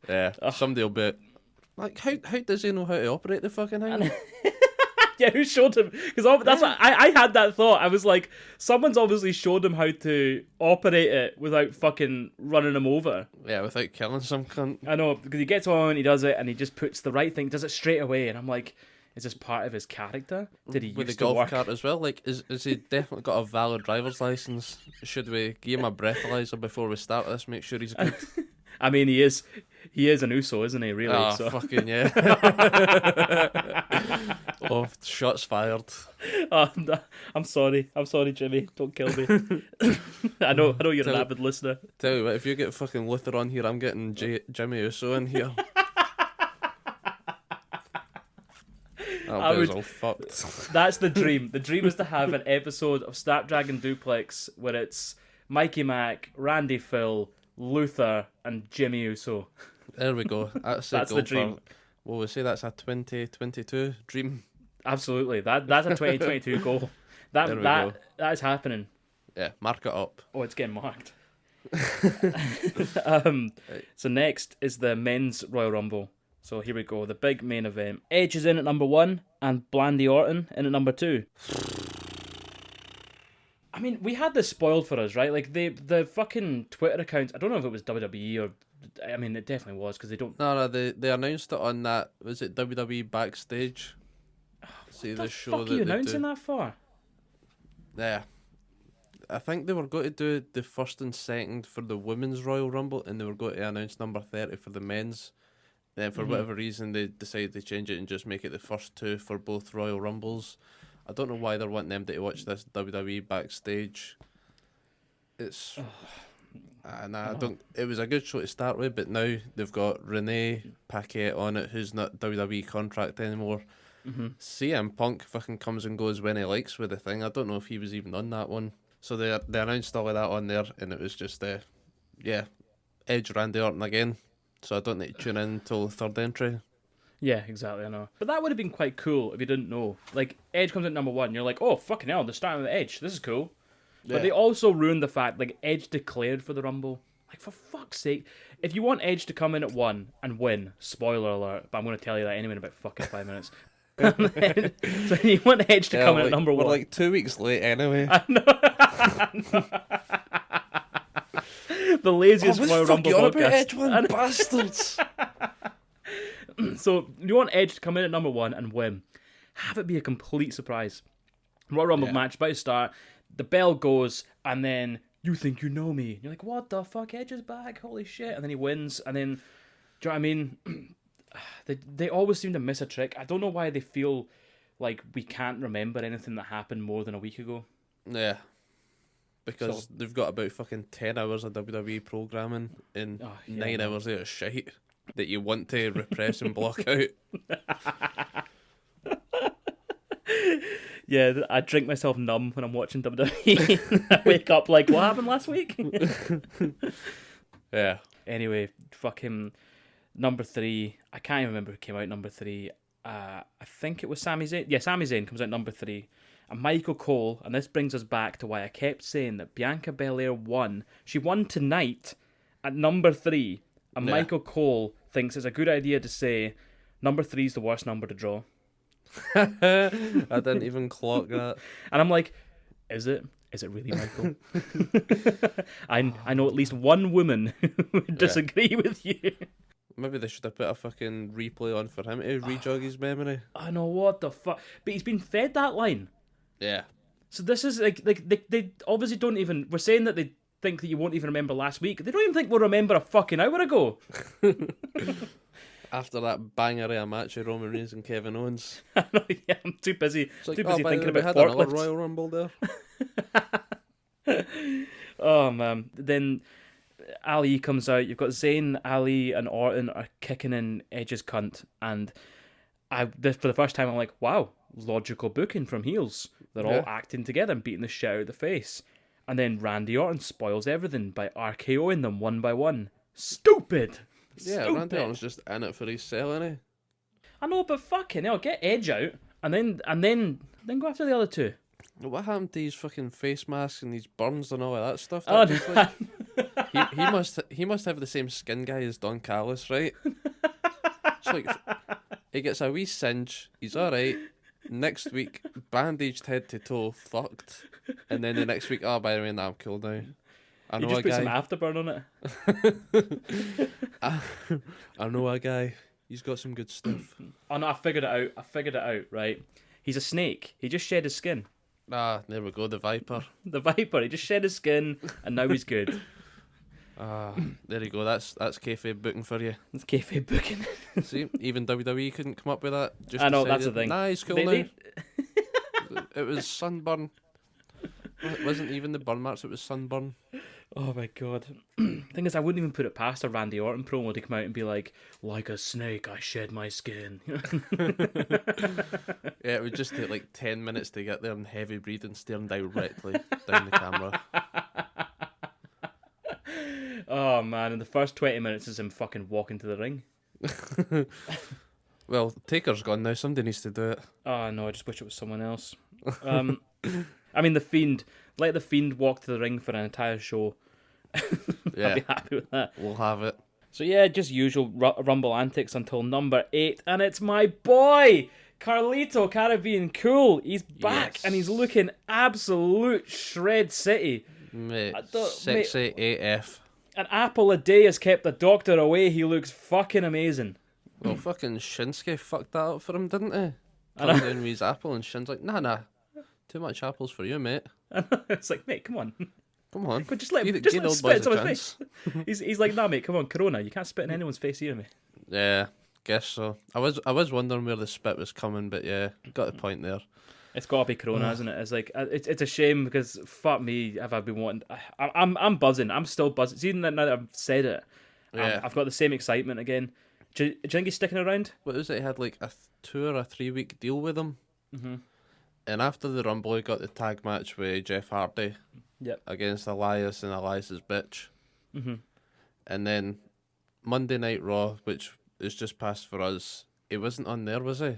Yeah, somebody will be like, how does he know how to operate the fucking thing? Yeah, who showed him? Because that's what I had that thought. I was like, someone's obviously showed him how to operate it without fucking running him over. Yeah, without killing some cunt. I know, because he gets on, he does it, and he just puts the right thing, does it straight away, and I'm like, is this part of his character? Did he with used the golf to work? cart as well? Like, is he definitely got a valid driver's license? Should we give him a breathalyzer before we start this? Make sure he's good. I mean, he is an Uso, isn't he? Really? Oh, so. fucking yeah. Oh, shots fired. Oh, no, I'm sorry, Jimmy. Don't kill me. I know you're an avid listener. Tell you what, if you get fucking Luther on here, I'm getting Jimmy Uso in here. All fucked. That's the dream. The dream is to have an episode of Snapdragon Duplex where it's Mikey Mac, Randy Phill, Luther, and Jimmy Uso. There we go. That's the dream. Well, we say that's a 2022 dream. Absolutely. That's a 2022 goal. That is happening. Yeah, mark it up. Oh, it's getting marked. So next is the men's Royal Rumble. So here we go, the big main event. Edge is in at number 1 and Blandy Orton in at number 2. I mean, we had this spoiled for us, right? Like, the fucking Twitter accounts, I don't know if it was WWE or... I mean, it definitely was, because they don't... No, they announced it on that... Was it WWE Backstage? See the show fuck are you announcing that for? Yeah. I think they were going to do the first and second for the Women's Royal Rumble, and they were going to announce number 30 for the men's. Then for whatever reason, they decided to change it and just make it the first 2 for both Royal Rumbles. I don't know why they're wanting them to watch this WWE Backstage. It's... I don't. It was a good show to start with, but now they've got Renee Paquette on it, who's not WWE contract anymore. CM Punk fucking comes and goes when he likes with the thing. I don't know if he was even on that one. So they announced all of that on there, and it was just Edge, Randy Orton again. So I don't need to tune in until the third entry. Yeah, exactly, I know. But that would have been quite cool if you didn't know. Like, Edge comes in number 1, you're like, oh, fucking hell, they're starting with Edge. This is cool. Yeah. But they also ruined the fact, like, Edge declared for the Rumble. Like, for fuck's sake. If you want Edge to come in at 1 and win, spoiler alert, but I'm going to tell you that anyway in about fucking 5 minutes. So you want Edge to come in at number 1. We're like 2 weeks late anyway. I know. The laziest Royal Rumble podcast. Edge one, bastards. So you want Edge to come in at number 1 and win. Have it be a complete surprise. Royal Rumble match about to start. The bell goes, and then you think you know me. You're like, what the fuck? Edge is back. Holy shit! And then he wins, and then, do you know what I mean? They always seem to miss a trick. I don't know why they feel like we can't remember anything that happened more than a week ago. Yeah. Because they've got about fucking 10 hours of WWE programming and 9 hours of shite. that you want to repress and block out. Yeah, I drink myself numb when I'm watching WWE. I wake up like, what happened last week? Yeah. Anyway, fucking number 3. I can't even remember who came out number 3. I think it was Sami Zayn. Yeah, Sami Zayn comes out number 3. And Michael Cole, and this brings us back to why I kept saying that Bianca Belair won. She won tonight at number 3. And Michael Cole thinks it's a good idea to say number 3 is the worst number to draw. I didn't even clock that. And I'm like, is it? Is it really, Michael? I know at least one woman who would disagree with you. Maybe they should have put a fucking replay on for him to re-jog his memory. I know, what the fuck. But he's been fed that line. Yeah. So this is like they obviously don't even... We're saying that they think that you won't even remember last week. They don't even think we'll remember a fucking hour ago. After that banger of a match with Roman Reigns and Kevin Owens. I know, yeah, I'm too busy. Like, too busy thinking about had forklifts. Another Royal Rumble there. Oh man. Then Ali comes out. You've got Zayn, Ali, and Orton are kicking in Edge's cunt, and for the first time I'm like, wow, logical booking from heels. They're all acting together and beating the shit out of the face. And then Randy Orton spoils everything by RKOing them one by one. Stupid. Yeah, Stupid. Randy Orton's just in it for his sell, innit? I know, but fucking hell, get Edge out and then go after the other two. What happened to his fucking face mask and these burns and all of that stuff? Oh, He must have the same skin guy as Don Callis, right? It's like he gets a wee singe, he's alright. Next week, bandaged head to toe, fucked. And then the next week, oh, by the way, nah, I'm cool now. I know you just a put guy. some afterburn on it. I know a guy. He's got some good stuff. Oh no, I figured it out, right? He's a snake. He just shed his skin. Ah, there we go, the Viper. The Viper, he just shed his skin, and now he's good. Ah, there you go. That's kayfabe booking for you. It's kayfabe booking. See, even WWE couldn't come up with that. Just I know, decided, that's the thing. Nah, he's cool now. It was sunburn. It wasn't even the burn marks, it was sunburn. Oh my god. Thing is, I wouldn't even put it past a Randy Orton promo to come out and be like a snake, I shed my skin. Yeah, it would just take like 10 minutes to get there and heavy breathing, staring directly down the camera. Oh man, in the first 20 minutes is him fucking walking to the ring. Well, Taker's gone now, somebody needs to do it. Oh no, I just wish it was someone else. I mean, The Fiend. Let The Fiend walk to the ring for an entire show. Yeah. I'd be happy with that. We'll have it. So yeah, just usual Rumble antics until number 8, and it's my boy, Carlito Caribbean Cool. He's back, and he's looking absolute shred city. Mate, sexy AF. An apple a day has kept the doctor away. He looks fucking amazing. Well, fucking Shinsuke fucked that up for him, didn't he? Coming down with his apple, and Shin's like, nah, too much apples for you, mate. It's like, mate, come on. Come on. Just let him spit in someone's face. He's like, nah, mate, come on, Corona. You can't spit in anyone's face here, mate. Yeah, guess so. I was wondering where the spit was coming, but yeah, got the point there. It's got to be Corona, isn't it? It's like it's a shame because fuck me, have I been wanting? I'm buzzing. I'm still buzzing. See, now that I've said it, Yeah. I've got the same excitement again. Do you think he's sticking around? What was it? He had like a 2 or 3 week deal with him. Mm-hmm. And after the Rumble, he got the tag match with Jeff Hardy. Yep. Against Elias and Elias's bitch. Mm-hmm. And then Monday Night Raw, which is just passed for us, he wasn't on there, was he?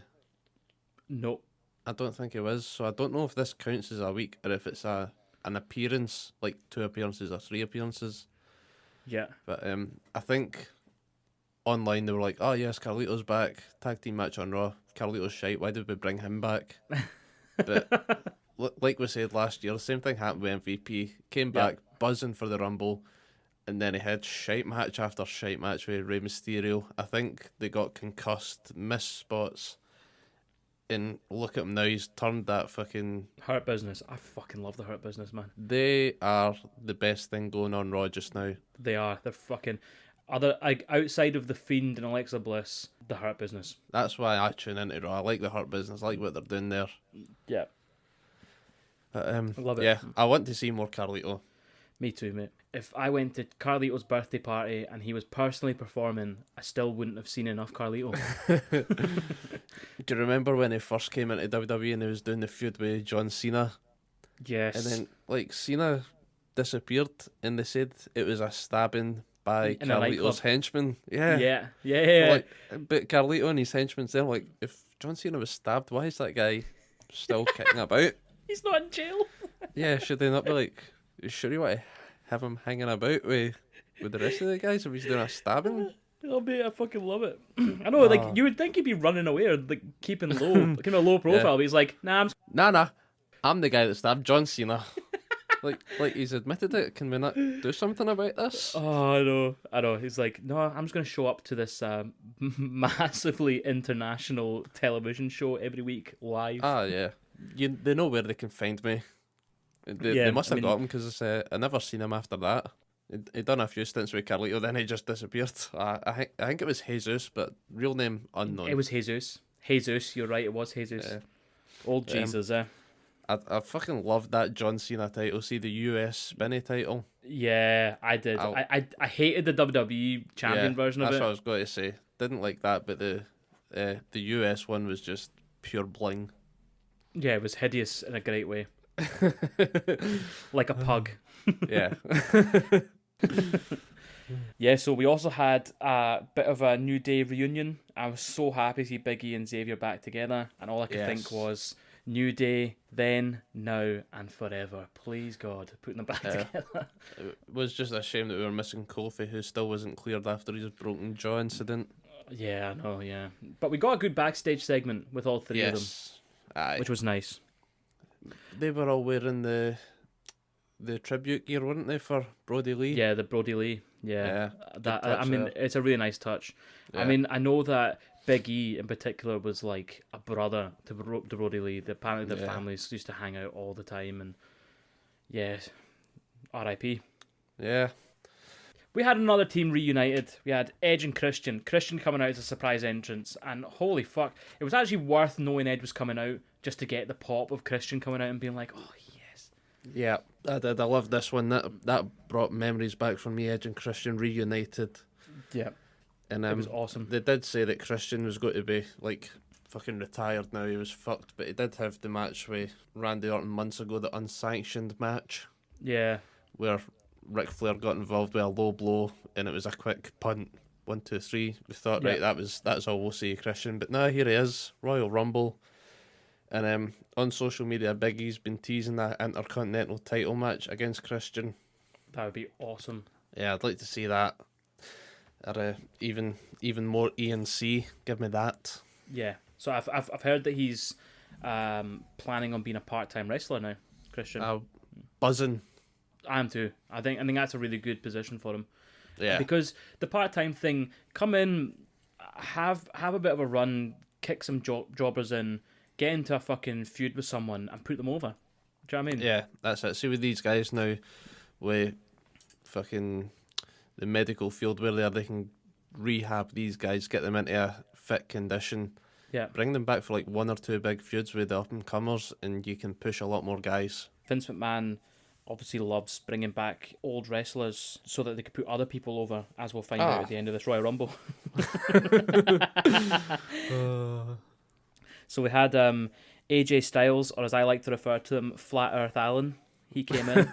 Nope. I don't think he was. So I don't know if this counts as a week or if it's an appearance, like 2 appearances or 3 appearances. Yeah. But I think online they were like, oh yes, Carlito's back, tag team match on Raw. Carlito's shite, why did we bring him back? But like we said last year, the same thing happened with MVP. Came back buzzing for the Rumble, and then he had shite match after shite match with Rey Mysterio. I think they got concussed, missed spots, and look at him now, he's turned that fucking... Hurt Business. I fucking love the Hurt Business, man. They are the best thing going on Raw just now. They are. They're fucking... outside of The Fiend and Alexa Bliss, the Hurt Business. That's why I tune into Raw. I like the Hurt Business. I like what they're doing there. Yeah. But, I love it. Yeah, I want to see more Carlito. Me too, mate. If I went to Carlito's birthday party and he was personally performing, I still wouldn't have seen enough Carlito. Do you remember when he first came into WWE and he was doing the feud with John Cena? Yes. And then, like, Cena disappeared and they said it was a stabbing by In a Carlito's henchman. Yeah. Yeah. Like, but Carlito and his henchman's there, like, if John Cena was stabbed, why is that guy still kicking about? He's not in jail. Yeah, should they not be like, you sure you want to have him hanging about with the rest of the guys if he's doing a stabbing? Oh, mate, I fucking love it. I know, like, you would think he'd be running away or, like, keeping low, keeping a low profile, but he's like, nah, I'm the guy that stabbed John Cena. like he's admitted it. Can we not do something about this? Oh, I know. He's like, no, I'm just going to show up to this massively international television show every week live. Yeah. They know where they can find me. They must have got him because I never seen him after that. He'd done a few stints with Carlito, then he just disappeared. I think it was Jesus, but real name unknown. It was Jesus. Jesus, you're right, it was Jesus. Old Jesus, I fucking loved that John Cena title. See the US spinny title? Yeah, I did. I hated the WWE champion version of it. That's what I was going to say. Didn't like that, but the US one was just pure bling. Yeah, it was hideous in a great way. Like a pug. Yeah. Yeah, so we also had a bit of a New Day reunion. I was so happy to see Big E and Xavier back together, and all I could think was New Day, then, now, and forever. Please, God, putting them back together. It was just a shame that we were missing Kofi, who still wasn't cleared after his broken jaw incident. Yeah, I know, yeah. But we got a good backstage segment with all three of them, which was nice. They were all wearing the tribute gear, weren't they, for Brody Lee? Yeah, the Brody Lee. Yeah. It's a really nice touch. Yeah. I mean, I know that Big E in particular was like a brother to Brody Lee. Apparently their families used to hang out all the time, and yeah, R.I.P. Yeah. We had another team reunited. We had Edge and Christian. Christian coming out as a surprise entrance, and holy fuck, it was actually worth knowing Edge was coming out just to get the pop of Christian coming out and being like, oh yes. Yeah, I did. I loved this one. That brought memories back from me. Edge and Christian reunited. Yeah. And it was awesome. They did say that Christian was going to be like fucking retired now. He was fucked, but he did have the match with Randy Orton months ago, the unsanctioned match. Yeah. Where Ric Flair got involved with a low blow, and it was a quick punt. 1, 2, 3. We thought, right, that's all we'll see, Christian. But now here he is, Royal Rumble. And on social media, Big E's been teasing that Intercontinental title match against Christian. That would be awesome. Yeah, I'd like to see that. Or even more ENC. Give me that. Yeah. So I've heard that he's planning on being a part-time wrestler now, Christian. Buzzing. I am too. I think that's a really good position for him. Yeah. Because the part-time thing, come in, have a bit of a run, kick some jobbers in, get into a fucking feud with someone and put them over. Do you know what I mean? Yeah, that's it. See with these guys now, with fucking the medical field where they can rehab these guys, get them into a fit condition. Yeah. Bring them back for like 1 or 2 big feuds with the up-and-comers, and you can push a lot more guys. Vince McMahon obviously loves bringing back old wrestlers so that they could put other people over, as we'll find out at the end of this Royal Rumble. So we had AJ Styles, or as I like to refer to him, Flat Earth Alan. He came in.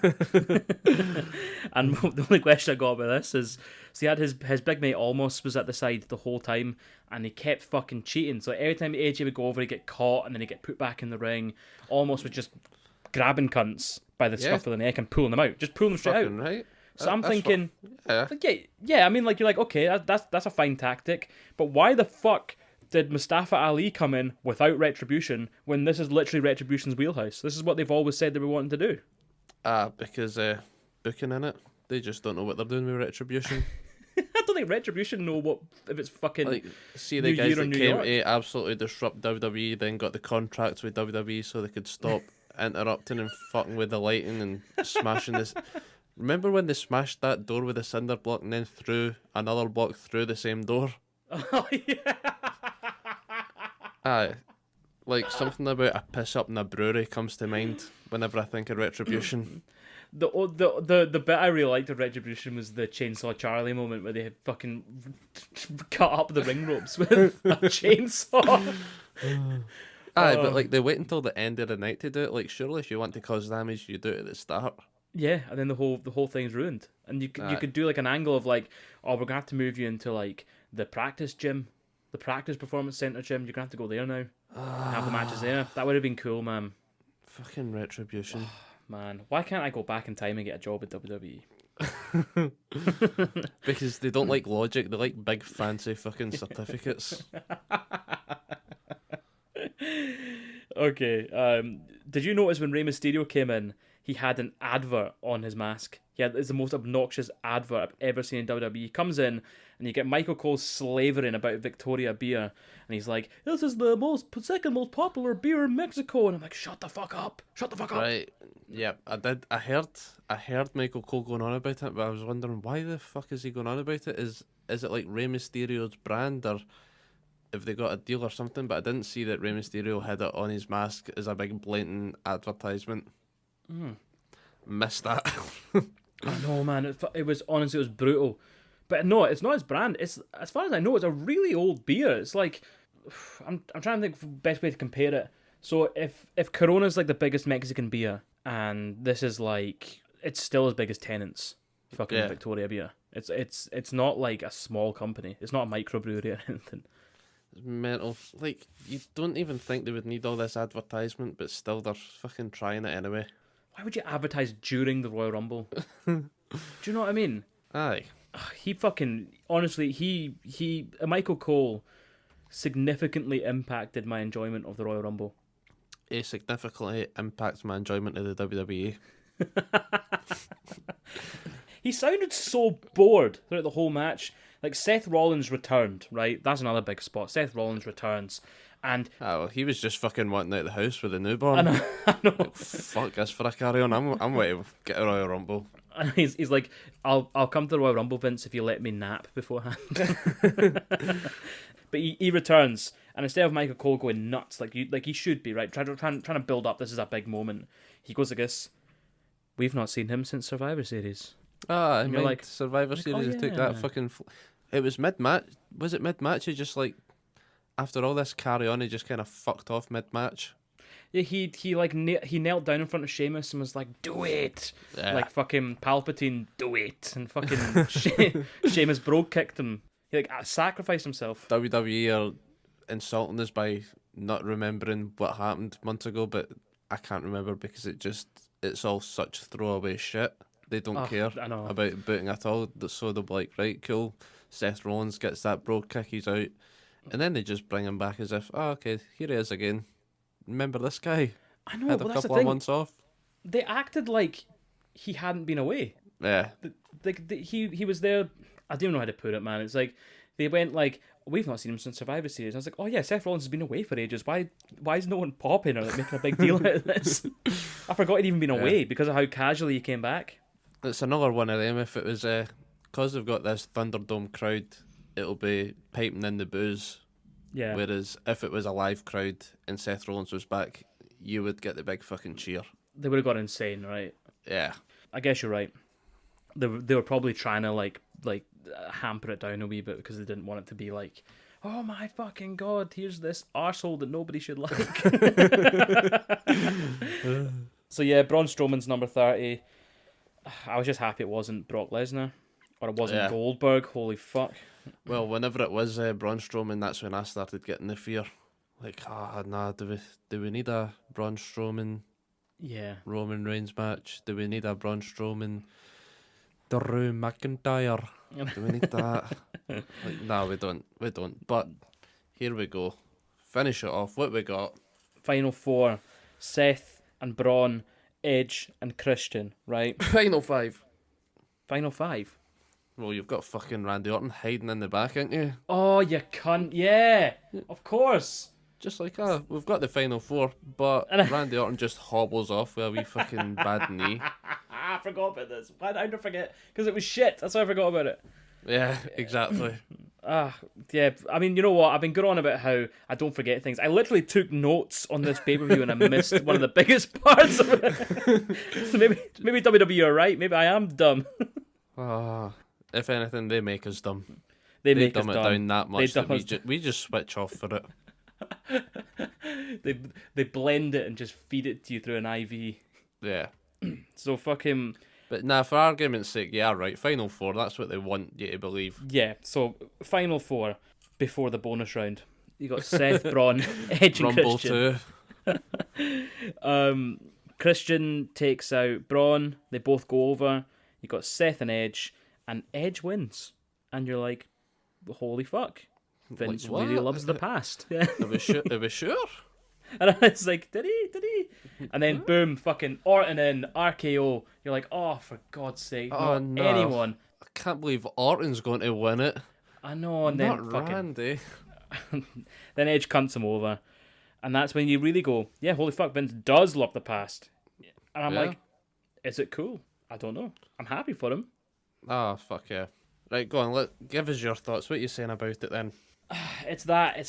And the only question I got about this is, so he had his big mate Almost was at the side the whole time, and he kept fucking cheating. So every time AJ would go over, he'd get caught, and then he'd get put back in the ring. Almost was just grabbing cunts by the scruff of the neck and pulling them out. Just pulling them straight out. Right. So I'm thinking, I mean, like, you're like, okay, that's a fine tactic, but why the fuck did Mustafa Ali come in without Retribution when this is literally Retribution's wheelhouse? This is what they've always said they were wanting to do. Because booking in it, they just don't know what they're doing with Retribution. I don't think Retribution know what if it's fucking like. See the guys that came to absolutely disrupt WWE, then got the contracts with WWE so they could stop interrupting and fucking with the lighting and smashing this. Remember when they smashed that door with a cinder block and then threw another block through the same door? Oh yeah. Like something about a piss up in a brewery comes to mind whenever I think of Retribution. The bit I really liked of Retribution was the Chainsaw Charlie moment where they fucking cut up the ring ropes with a chainsaw. Aye, but like they wait until the end of the night to do it. Like, surely if you want to cause damage, you do it at the start. Yeah, and then the whole thing's ruined. And you could do like an angle of like, oh, we're gonna have to move you into like the practice gym, the practice performance center gym. You're gonna have to go there now. Have the matches there. That would have been cool, man. Fucking Retribution. Man, why can't I go back in time and get a job at WWE? Because they don't like logic. They like big fancy fucking certificates. Okay. Did you notice when Rey Mysterio came in, he had an advert on his mask? It's the most obnoxious advert I've ever seen in WWE. He comes in and you get Michael Cole slavering about Victoria beer, and he's like, "This is the second most popular beer in Mexico," and I'm like, "Shut the fuck up! Shut the fuck up!" Right. Yeah, I did. I heard Michael Cole going on about it, but I was wondering why the fuck is he going on about it? Is it like Rey Mysterio's brand, or if they got a deal or something? But I didn't see that Rey Mysterio had it on his mask as a big blatant advertisement. Missed that. I know, man. It was honestly, it was brutal. But no, it's not his brand. It's, as far as I know, it's a really old beer. It's like, I'm trying to think of the best way to compare it. So if Corona's like the biggest Mexican beer, and this is like, it's still as big as Tennant's fucking Victoria beer. It's not like a small company. It's not a microbrewery or anything. It's mental. Like, you don't even think they would need all this advertisement, but still they're fucking trying it anyway. Why would you advertise during the Royal Rumble? Do you know what I mean? Aye. He fucking, honestly, Michael Cole significantly impacted my enjoyment of the Royal Rumble. It significantly impacts my enjoyment of the WWE. He sounded so bored throughout the whole match. Like, Seth Rollins returned, right? That's another big spot. Seth Rollins returns. And well, he was just fucking wanting out of the house with a newborn. I know. Like, fuck this for a carry on. I'm waiting to get a Royal Rumble. And he's like, I'll come to the Royal Rumble, Vince, if you let me nap beforehand. But he returns, and instead of Michael Cole going nuts like he should be, right, trying to build up, this is a big moment, he goes like this, "We've not seen him since Survivor Series." I mean, like, Survivor Series, oh, he took that fucking... It was mid-match. Was it mid-match? He just, like, after all this carry-on, he just kind of fucked off mid-match. Yeah, he knelt down in front of Sheamus and was like, "Do it!" Yeah. Like fucking Palpatine, "Do it!" And fucking Sheamus bro kicked him. He like sacrificed himself. WWE are insulting us by not remembering what happened months ago, but I can't remember because it's all such throwaway shit. They don't care about booting at all. So they'll be like, right, cool. Seth Rollins gets that bro kick, he's out. And then they just bring him back as if, oh, okay, here he is again. Remember this guy? I know, Had but a that's the couple thing. of months off. They acted like he hadn't been away. Yeah. He was there. I don't even know how to put it, man. It's like they went like, "We've not seen him since Survivor Series." And I was like, "Oh yeah, Seth Rollins has been away for ages. Why is no one popping or like, making a big deal out of this?" I forgot he'd even been away because of how casually he came back. It's another one of them. If it was because they've got this Thunderdome crowd, it'll be piping in the booze. Yeah. Whereas if it was a live crowd and Seth Rollins was back, you would get the big fucking cheer. They would have gone insane, right? Yeah. I guess you're right. They were probably trying to like hamper it down a wee bit because they didn't want it to be like, "Oh my fucking god, here's this arsehole that nobody should like." So yeah, Braun Strowman's number 30. I was just happy it wasn't Brock Lesnar or it wasn't Goldberg. Holy fuck. Well, whenever it was Braun Strowman, that's when I started getting the fear. Like, do we need a Braun Strowman Roman Reigns match? Do we need a Braun Strowman Drew McIntyre? Do we need that? Like, no, we don't. But here we go. Finish it off. What we got? Final four. Seth and Braun, Edge and Christian, right? Final five. Final five? Well, you've got fucking Randy Orton hiding in the back, ain't you? Oh, you cunt. Yeah, of course. Just like, we've got the final four, but Randy Orton just hobbles off with a wee fucking bad knee. I forgot about this. Why did I forget? Because it was shit. That's why I forgot about it. Yeah, exactly. Yeah, I mean, you know what? I've been going on about how I don't forget things. I literally took notes on this pay-per-view and I missed one of the biggest parts of it. So maybe WWE are right. Maybe I am dumb. If anything, they make us dumb. They dumb us it dumb. down that much that we just switch off for it. They blend it and just feed it to you through an IV. Yeah. So fucking... But nah, for argument's sake, yeah, right. Final 4, that's what they want you to believe. Yeah, so Final 4 before the bonus round. You got Seth, Braun, Edge and Rumble Christian. 2. Christian takes out Braun. They both go over. You got Seth and Edge wins. And you're like, holy fuck. Vince like, really loves the past. Yeah. Are we sure? And it's like, did he? And then boom, fucking Orton in, RKO. You're like, oh, for God's sake, not no. anyone. I can't believe Orton's going to win it. I know, and then not fucking... Randy. Then Edge cunts him over. And that's when you really go, yeah, holy fuck, Vince does love the past. And I'm like, is it cool? I don't know. I'm happy for him. Oh, fuck yeah. Right, go on, give us your thoughts. What are you saying about it then?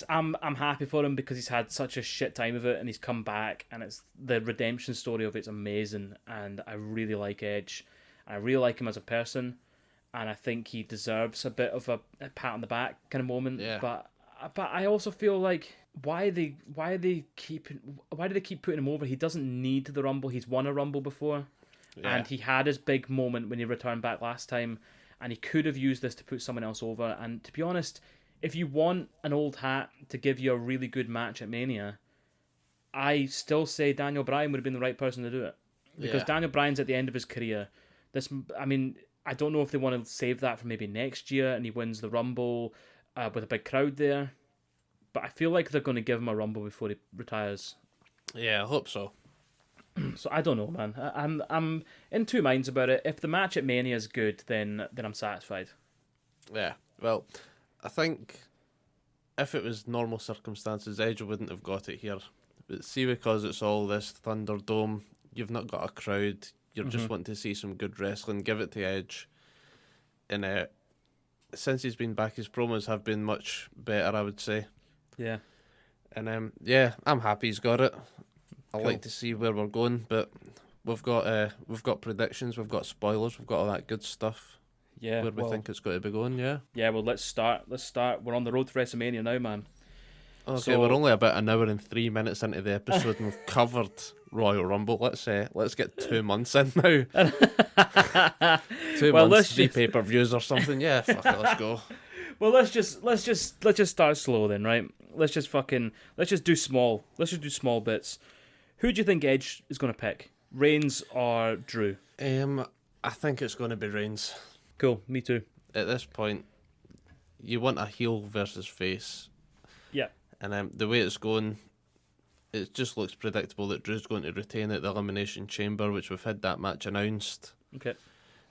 I'm happy for him because he's had such a shit time of it and he's come back and it's the redemption story of it's amazing and I really like Edge. I really like him as a person and I think he deserves a bit of a pat on the back kind of moment. Yeah. But I also feel like why do they keep putting him over? He doesn't need the Rumble. He's won a Rumble before. Yeah. And he had his big moment when he returned back last time and he could have used this to put someone else over. And to be honest, if you want an old hat to give you a really good match at Mania, I still say Daniel Bryan would have been the right person to do it. Because Daniel Bryan's at the end of his career. I don't know if they want to save that for maybe next year and he wins the Rumble with a big crowd there. But I feel like they're going to give him a Rumble before he retires. Yeah, I hope so. So I don't know, man. I'm in two minds about it. If the match at Mania is good, then I'm satisfied. Yeah, well... I think if it was normal circumstances, Edge wouldn't have got it here. But see, because it's all this Thunderdome, you've not got a crowd, you're just wanting to see some good wrestling, give it to Edge. And since he's been back, his promos have been much better, I would say. Yeah. And I'm happy he's got it. I like to see where we're going, but we've got predictions, we've got spoilers, we've got all that good stuff. Yeah, where we think it's going to be going, yeah. Yeah, well, let's start. We're on the road to WrestleMania now, man. Okay, so, we're only about an hour and 3 minutes into the episode and we've covered Royal Rumble. Let's get 2 months in now. 2 months, 3 pay-per-views or something. Yeah, fuck it, let's go. Well, let's just start slow then, right? Let's just do small. Let's just do small bits. Who do you think Edge is going to pick? Reigns or Drew? I think it's going to be Reigns. Cool, me too. At this point, you want a heel versus face. Yeah. And the way it's going, it just looks predictable that Drew's going to retain at the Elimination Chamber, which we've had that match announced. Okay.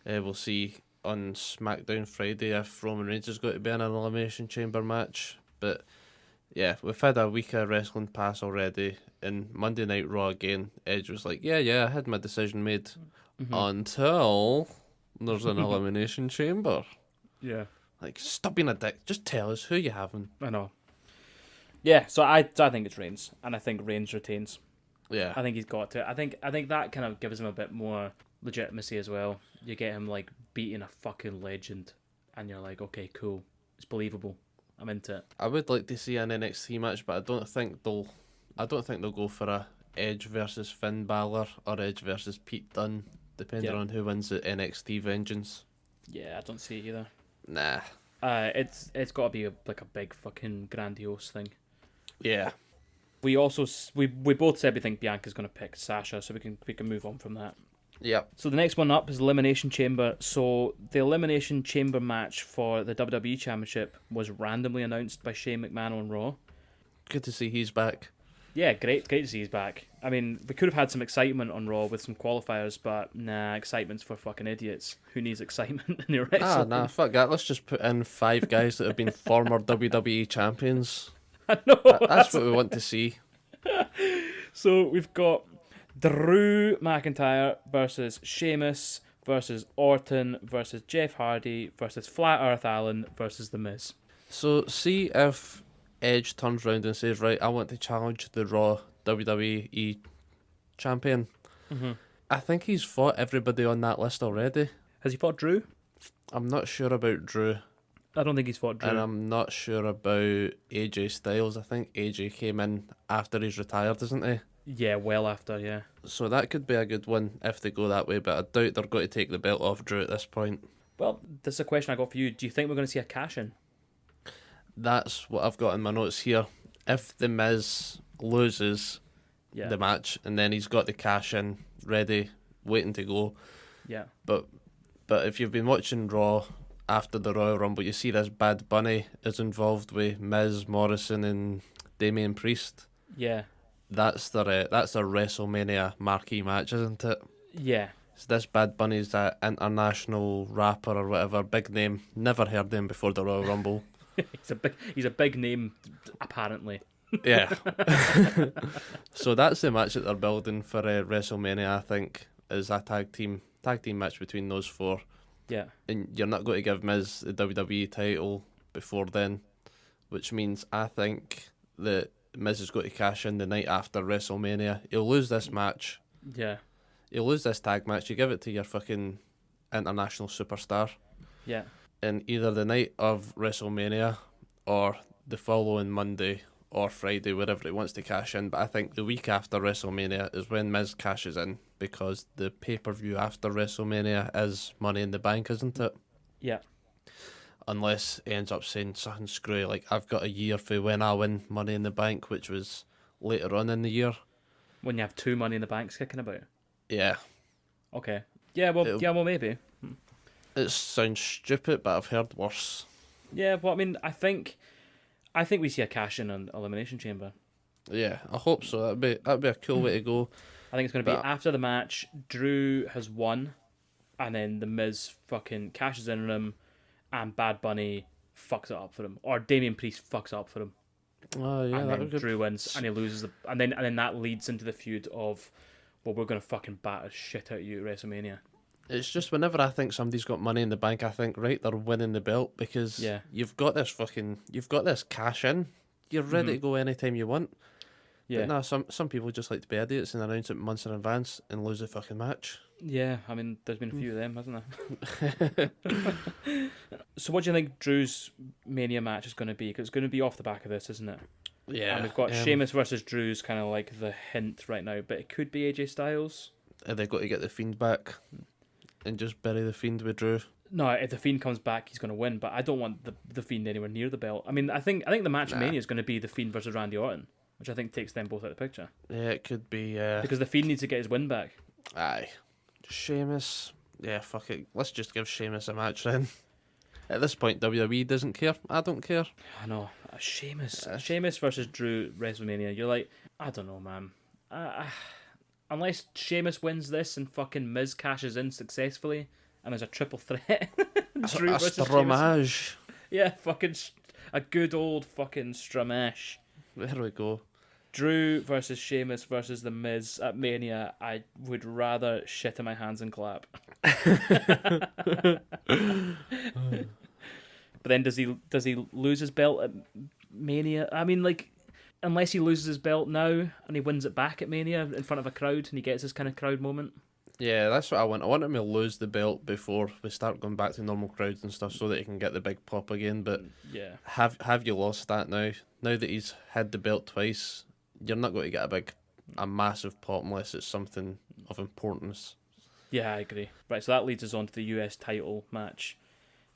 We'll see on SmackDown Friday if Roman Reigns is going to be in an Elimination Chamber match. But yeah, we've had a week of wrestling pass already. And Monday Night Raw again, Edge was like, yeah, I had my decision made until... there's an Elimination Chamber. Yeah. Like, stop being a dick. Just tell us who you having. I know. Yeah, so I think it's Reigns, and I think Reigns retains. Yeah. I think he's got to. I think that kind of gives him a bit more legitimacy as well. You get him like beating a fucking legend, and you're like, okay, cool. It's believable. I'm into it. I would like to see an NXT match, but I don't think they'll go for a Edge versus Finn Balor or Edge versus Pete Dunne. Depending on who wins the NXT Vengeance. Yeah, I don't see it either. Nah. It's got to be a big fucking grandiose thing. Yeah. We both said we think Bianca's going to pick Sasha, so we can move on from that. Yep. So the next one up is Elimination Chamber. So the Elimination Chamber match for the WWE Championship was randomly announced by Shane McMahon on Raw. Good to see he's back. Yeah, great to see he's back. I mean, we could have had some excitement on Raw with some qualifiers, but nah, excitement's for fucking idiots. Who needs excitement in your wrestling? Nah, fuck that. Let's just put in 5 guys that have been former WWE champions. I know. That's what we want to see. So we've got Drew McIntyre versus Sheamus versus Orton versus Jeff Hardy versus Flat Earth Allen versus The Miz. So, see if Edge turns around and says, right, I want to challenge the Raw WWE champion. Mm-hmm. I think he's fought everybody on that list already. Has he fought Drew? I'm not sure about Drew. I don't think he's fought Drew. And I'm not sure about AJ Styles. I think AJ came in after he's retired, isn't he? Yeah, well after, yeah. So that could be a good one if they go that way, but I doubt they're going to take the belt off Drew at this point. Well, this is a question I got for you. Do you think we're going to see a cash-in? That's what I've got in my notes here. If The Miz loses the match and then he's got the cash in ready, waiting to go. Yeah. But if you've been watching Raw after the Royal Rumble, you see this Bad Bunny is involved with Miz, Morrison and Damian Priest. Yeah. That's their WrestleMania marquee match, isn't it? Yeah. So this Bad Bunny's an international rapper or whatever, big name. Never heard him before the Royal Rumble. He's a big name, apparently. Yeah. So that's the match that they're building for WrestleMania, I think, is a tag team match between those four. Yeah. And you're not going to give Miz the WWE title before then, which means I think that Miz is going to cash in the night after WrestleMania. He'll lose this match. Yeah. He'll lose this tag match. You give it to your fucking international superstar. Yeah. And either the night of WrestleMania or the following Monday or Friday, wherever he wants to cash in. But I think the week after WrestleMania is when Miz cashes in, because the pay-per-view after WrestleMania is Money in the Bank, isn't it? Yeah. Unless he ends up saying something screwy, like, I've got a year for when I win Money in the Bank, which was later on in the year. When you have two Money in the Banks kicking about. Yeah. Okay. Yeah, well, maybe. It sounds stupid, but I've heard worse. Yeah, well, I mean, I think we see a cash in on Elimination Chamber. Yeah, I hope so. That'd be a cool way to go. I think it's going to be after the match, Drew has won, and then The Miz fucking cashes in on him, and Bad Bunny fucks it up for him, or Damian Priest fucks it up for him. Oh yeah, and then Drew wins, and he loses and then that leads into the feud of, well, we're going to fucking batter shit out of you at WrestleMania. It's just whenever I think somebody's got Money in the Bank, I think, right, they're winning the belt, because you've got this cash in, you're ready to go anytime you want. Yeah. But some people just like to be idiots and announce it months in advance and lose the fucking match. Yeah, I mean, there's been a few of them, hasn't there? So what do you think Drew's Mania match is going to be? Because it's going to be off the back of this, isn't it? Yeah. And we've got Sheamus versus Drew's kind of like the hint right now, but it could be AJ Styles. Are they got to get the Fiend back and just bury the Fiend with Drew? No, if the Fiend comes back, he's going to win, but I don't want the Fiend anywhere near the belt. I mean, I think the match Mania is going to be the Fiend versus Randy Orton, which I think takes them both out of the picture. Yeah, it could be. Because the Fiend needs to get his win back. Aye. Sheamus. Yeah, fuck it. Let's just give Sheamus a match then. At this point, WWE doesn't care. I don't care. I know. Sheamus versus Drew WrestleMania. You're like, I don't know, man. Unless Sheamus wins this and fucking Miz cashes in successfully and there's a triple threat. Drew versus Sheamus. Yeah, fucking a good old fucking stramash. There we go. Drew versus Sheamus versus The Miz at Mania. I would rather shit in my hands and clap. But then does he lose his belt at Mania? I mean, like, unless he loses his belt now and he wins it back at Mania in front of a crowd and he gets this kind of crowd moment. Yeah, that's what I want. I want him to lose the belt before we start going back to normal crowds and stuff, so that he can get the big pop again. But yeah, have you lost that now? Now that he's had the belt twice, you're not going to get a massive pop unless it's something of importance. Yeah, I agree. Right, so that leads us on to the US title match.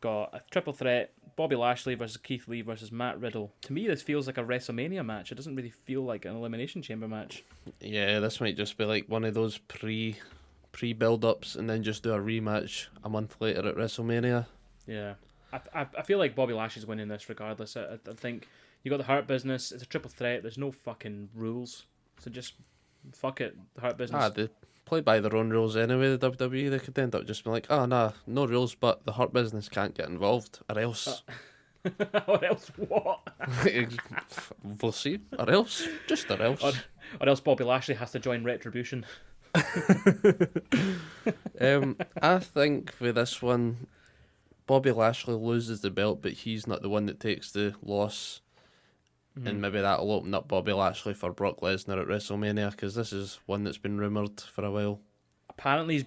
Got a triple threat: Bobby Lashley versus Keith Lee versus Matt Riddle. To me, this feels like a WrestleMania match. It doesn't really feel like an Elimination Chamber match. Yeah, this might just be like one of those pre build-ups and then just do a rematch a month later at WrestleMania. Yeah. I feel like Bobby Lashley's winning this regardless. I think you got the Hurt Business. It's a triple threat. There's no fucking rules. So just fuck it. The Hurt Business. They play by their own rules anyway, the WWE. They could end up just being like, oh, nah, no rules, but the Hurt Business can't get involved. Or else... Or else what? We'll see. Or else. Just or else. Or else Bobby Lashley has to join Retribution. I think for this one, Bobby Lashley loses the belt, but he's not the one that takes the loss. And maybe that'll open up Bobby Lashley for Brock Lesnar at WrestleMania, because this is one that's been rumoured for a while. Apparently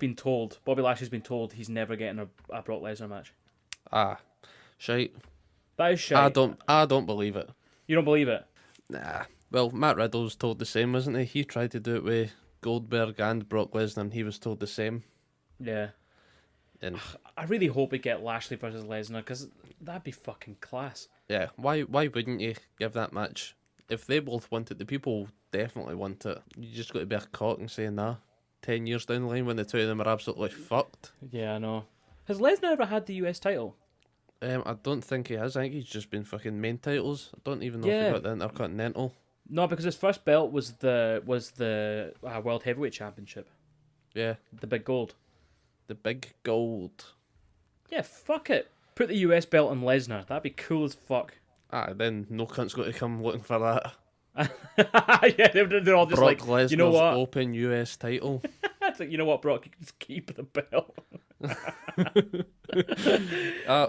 Bobby Lashley's been told he's never getting a Brock Lesnar match. Shite. That is shite. I don't believe it. You don't believe it? Nah. Well, Matt Riddle's told the same, wasn't he? He tried to do it with Goldberg and Brock Lesnar, and he was told the same. Yeah. And I really hope we get Lashley versus Lesnar, because that'd be fucking class. yeah, why wouldn't you give that match? If they both want it, the people definitely want it. You just got to be a cock and say, nah. 10 years down the line when the two of them are absolutely fucked. Yeah, I know. Has Lesnar ever had the US title? I don't think he has. I think he's just been fucking main titles. I don't even know if he got the Intercontinental. No, because his first belt was the World Heavyweight Championship. Yeah. The big gold. The big gold. Yeah, fuck it. Put the US belt on Lesnar. That'd be cool as fuck. Then no cunt's got to come looking for that. Yeah, they're all just Brock like, Lesnar's you know what? open US title. It's like, you know what, Brock? You can just keep the belt.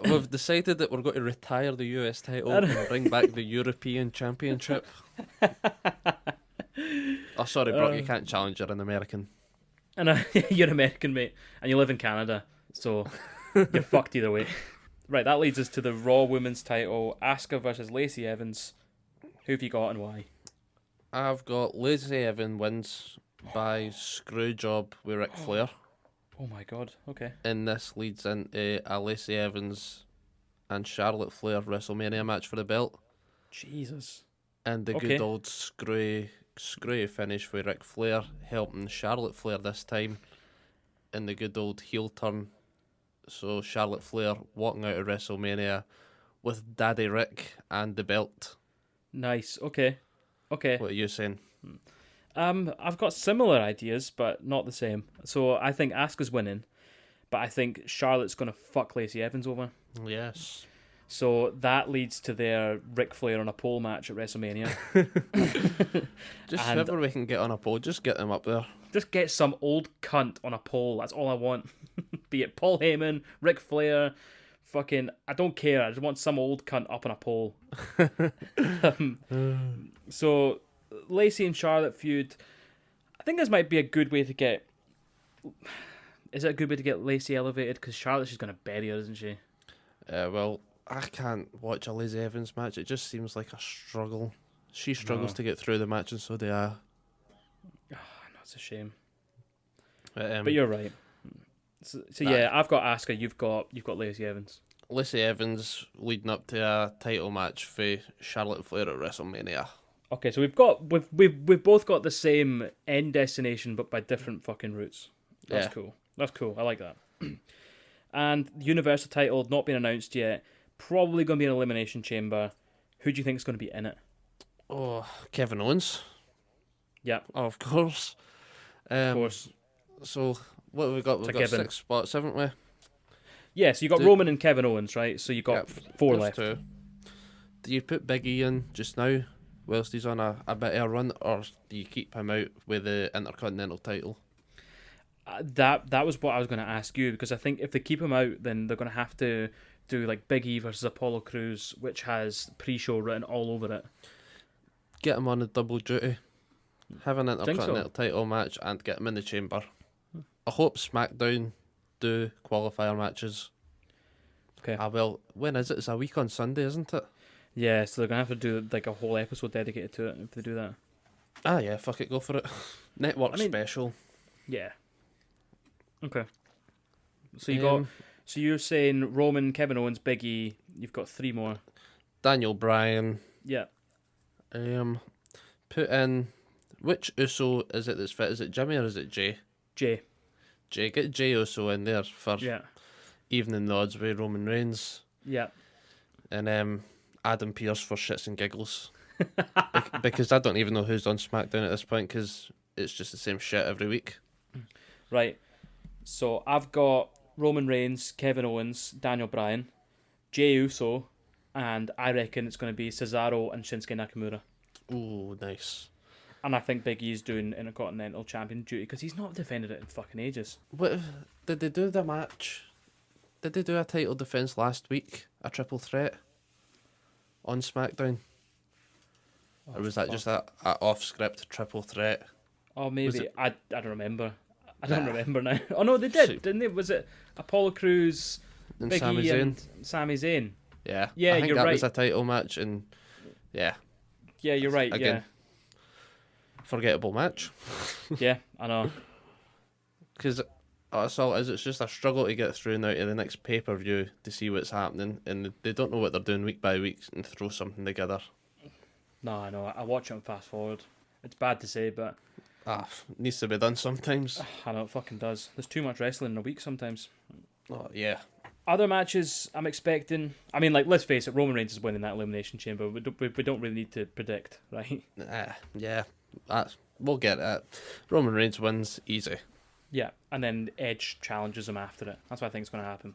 We've decided that we're going to retire the US title and bring back the European Championship. Oh, sorry, Brock, you can't challenge. You're an American. And you're American, mate, and you live in Canada, so you're fucked either way. Right, that leads us to the Raw Women's title, Asuka versus Lacey Evans. Who have you got and why? I've got Lacey Evans wins by screw job with Ric Flair. Oh my god, okay. And this leads into a Lacey Evans and Charlotte Flair WrestleMania match for the belt. Jesus. And the good old screwy finish with Ric Flair helping Charlotte Flair this time. And the good old heel turn. So Charlotte Flair walking out of WrestleMania with Daddy Rick and the belt. Nice, okay. What are you saying? I've got similar ideas, but not the same. So I think Asuka's winning, but I think Charlotte's going to fuck Lacey Evans over. Yes. So that leads to their Ric Flair on a pole match at WrestleMania. Just whoever we can get on a pole, just get them up there. Just get some old cunt on a pole. That's all I want. Be it Paul Heyman, Ric Flair, fucking... I don't care. I just want some old cunt up on a pole. So, Lacey and Charlotte feud. I think this might be a good way to get... Is it a good way to get Lacey elevated? Because Charlotte, she's going to bury her, isn't she? Well, I can't watch a Lacey Evans match. It just seems like a struggle. She struggles to get through the match, and so do I. That's a shame. But you're right. So yeah, I've got Asuka. You've got Lacey Evans. Lacey Evans leading up to a title match for Charlotte Flair at WrestleMania. Okay, so we've both got the same end destination, but by different fucking routes. That's cool. That's cool. I like that. And the Universal title not been announced yet. Probably going to be an Elimination Chamber. Who do you think is going to be in it? Oh, Kevin Owens. Yeah, of course. Of course. So what have we got? We've got 6 spots, haven't we? Yeah, so you got Roman and Kevin Owens, right? So you got 4 left. 2. Do you put Big E in just now, whilst he's on a bit of a run, or do you keep him out with the Intercontinental title? That was what I was going to ask you, because I think if they keep him out, then they're going to have to do like Big E versus Apollo Crews, which has pre-show written all over it. Get him on a double duty. Have an Intercontinental title match and get him in the chamber. I hope SmackDown do qualifier matches. Okay. Well, when is it? It's a week on Sunday, isn't it? Yeah, so they're going to have to do like a whole episode dedicated to it if they do that. Yeah, fuck it, go for it. Network special. Yeah. Okay. So so you're saying Roman, Kevin Owens, Big E. You've got 3 more. Daniel Bryan. Yeah. Put in, which Uso is it that's fit? Is it Jimmy or is it Jay? Jay. Get Jay Uso in there for evening the odds with Roman Reigns. Yeah. And Adam Pearce for shits and giggles. Because I don't even know who's on SmackDown at this point, because it's just the same shit every week. Right. So I've got Roman Reigns, Kevin Owens, Daniel Bryan, Jey Uso, and I reckon it's going to be Cesaro and Shinsuke Nakamura. Ooh, nice. And I think Big E's doing Intercontinental Champion duty because he's not defended it in fucking ages. What did they do the match Did they do a title defense last week? A triple threat on SmackDown? Or was that just a off-script triple threat? Oh, maybe. I don't remember. I don't remember now. Oh, no, they did, didn't they? Was it Apollo Crews, And Big Sami E, Zayn? and Sami Zayn? Yeah. Yeah, I think you're that right. was a title match, and yeah. Yeah, you're right. Again, forgettable match. Yeah, I know. Because that's all it is. It's just a struggle to get through now to the next pay-per-view to see what's happening, and they don't know what they're doing week by week and throw something together. No, I know. I watch it on fast forward. It's bad to say, but Needs to be done sometimes. I know it fucking does. There's too much wrestling in a week sometimes. Oh, yeah. Other matches I'm expecting. I mean, like, let's face it, Roman Reigns is winning that Elimination Chamber. We don't really need to predict, right? Yeah. We'll get it. Roman Reigns wins easy. Yeah, and then Edge challenges him after it. That's what I think is going to happen.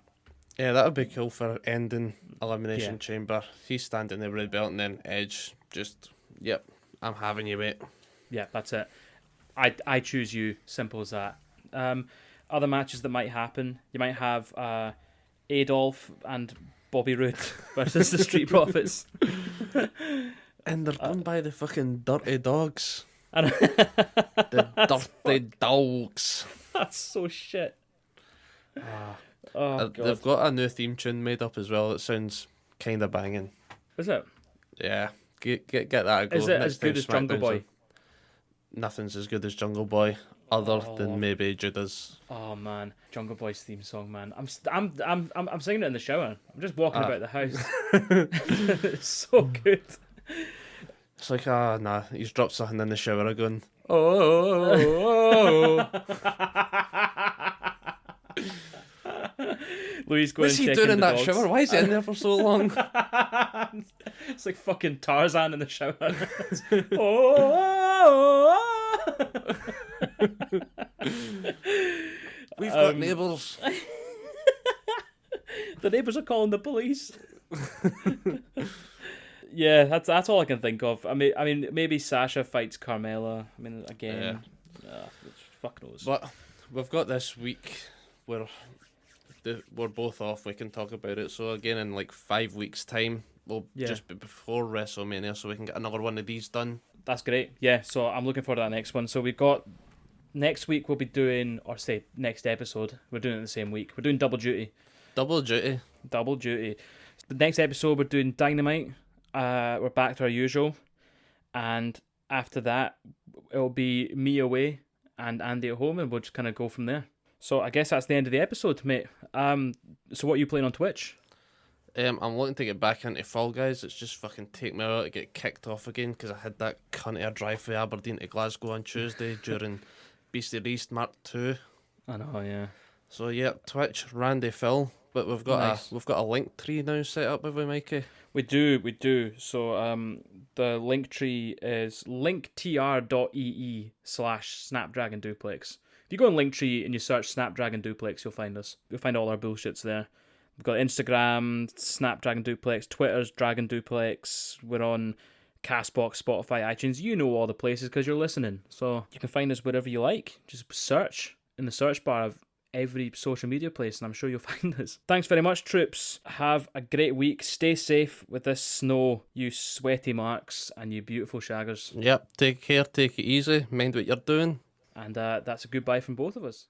Yeah, that would be cool for ending Elimination Chamber. He's standing there with the belt, and then Edge just, yep, I'm having you, mate. Yeah, that's it. I choose you. Simple as that. Other matches that might happen, you might have Adolf and Bobby Roode versus the Street Profits. And they're done by the fucking dirty dogs. And The dirty dogs. that's so shit. Oh, God. They've got a new theme tune made up as well. It sounds kind of banging. Is it? Yeah, get that a go. Is it Next as good time as Jungle SmackDown's Boy? on. Nothing's as good as Jungle Boy, other than maybe Judas. Oh man, Jungle Boy's theme song, man. I'm singing it in the shower. I'm just walking about the house. It's so good. It's like, nah, he's dropped something in the shower going, oh. Louis going. What's he doing in that shower? Why is he in there for so long? It's like fucking Tarzan in the shower. Oh. We've got neighbours. The neighbours are calling the police. Yeah, that's all I can think of. I mean, maybe Sasha fights Carmella. I mean, again, fuck knows. But we've got this week where we're both off. We can talk about it. So again, in like 5 weeks' time, we'll just be before WrestleMania, so we can get another one of these done. That's great. Yeah, so I'm looking forward to that next one. So we've got next week we'll be doing, or say next episode, we're doing it the same week. We're doing double duty. Double duty. Double duty. The next episode we're doing Dynamite. We're back to our usual, and after that it'll be me away and Andy at home, and we'll just kind of go from there. So I guess that's the end of the episode, mate. So what are you playing on Twitch? I'm looking to get back into Fall Guys. It's just fucking take me out to get kicked off again because I had that cunt of a drive from Aberdeen to Glasgow on Tuesday during Beast of the East Mark 2. I know, yeah. So yeah, Twitch, Randy Phill. But we've got a link tree now set up, have we, Mikey? We do. So the link tree is linktr.ee/Snapdragon Duplex. If you go on Linktree and you search Snapdragon Duplex, you'll find us. You'll find all our bullshits there. We've got Instagram, Snapdragon Duplex, Twitter's Dragon Duplex. We're on Castbox, Spotify, iTunes. You know all the places because you're listening. So you can find us wherever you like. Just search in the search bar of every social media place, and I'm sure you'll find us. Thanks very much, troops. Have a great week. Stay safe with this snow, you sweaty marks and you beautiful shaggers. Yep, take care, take it easy, mind what you're doing. And that's a goodbye from both of us.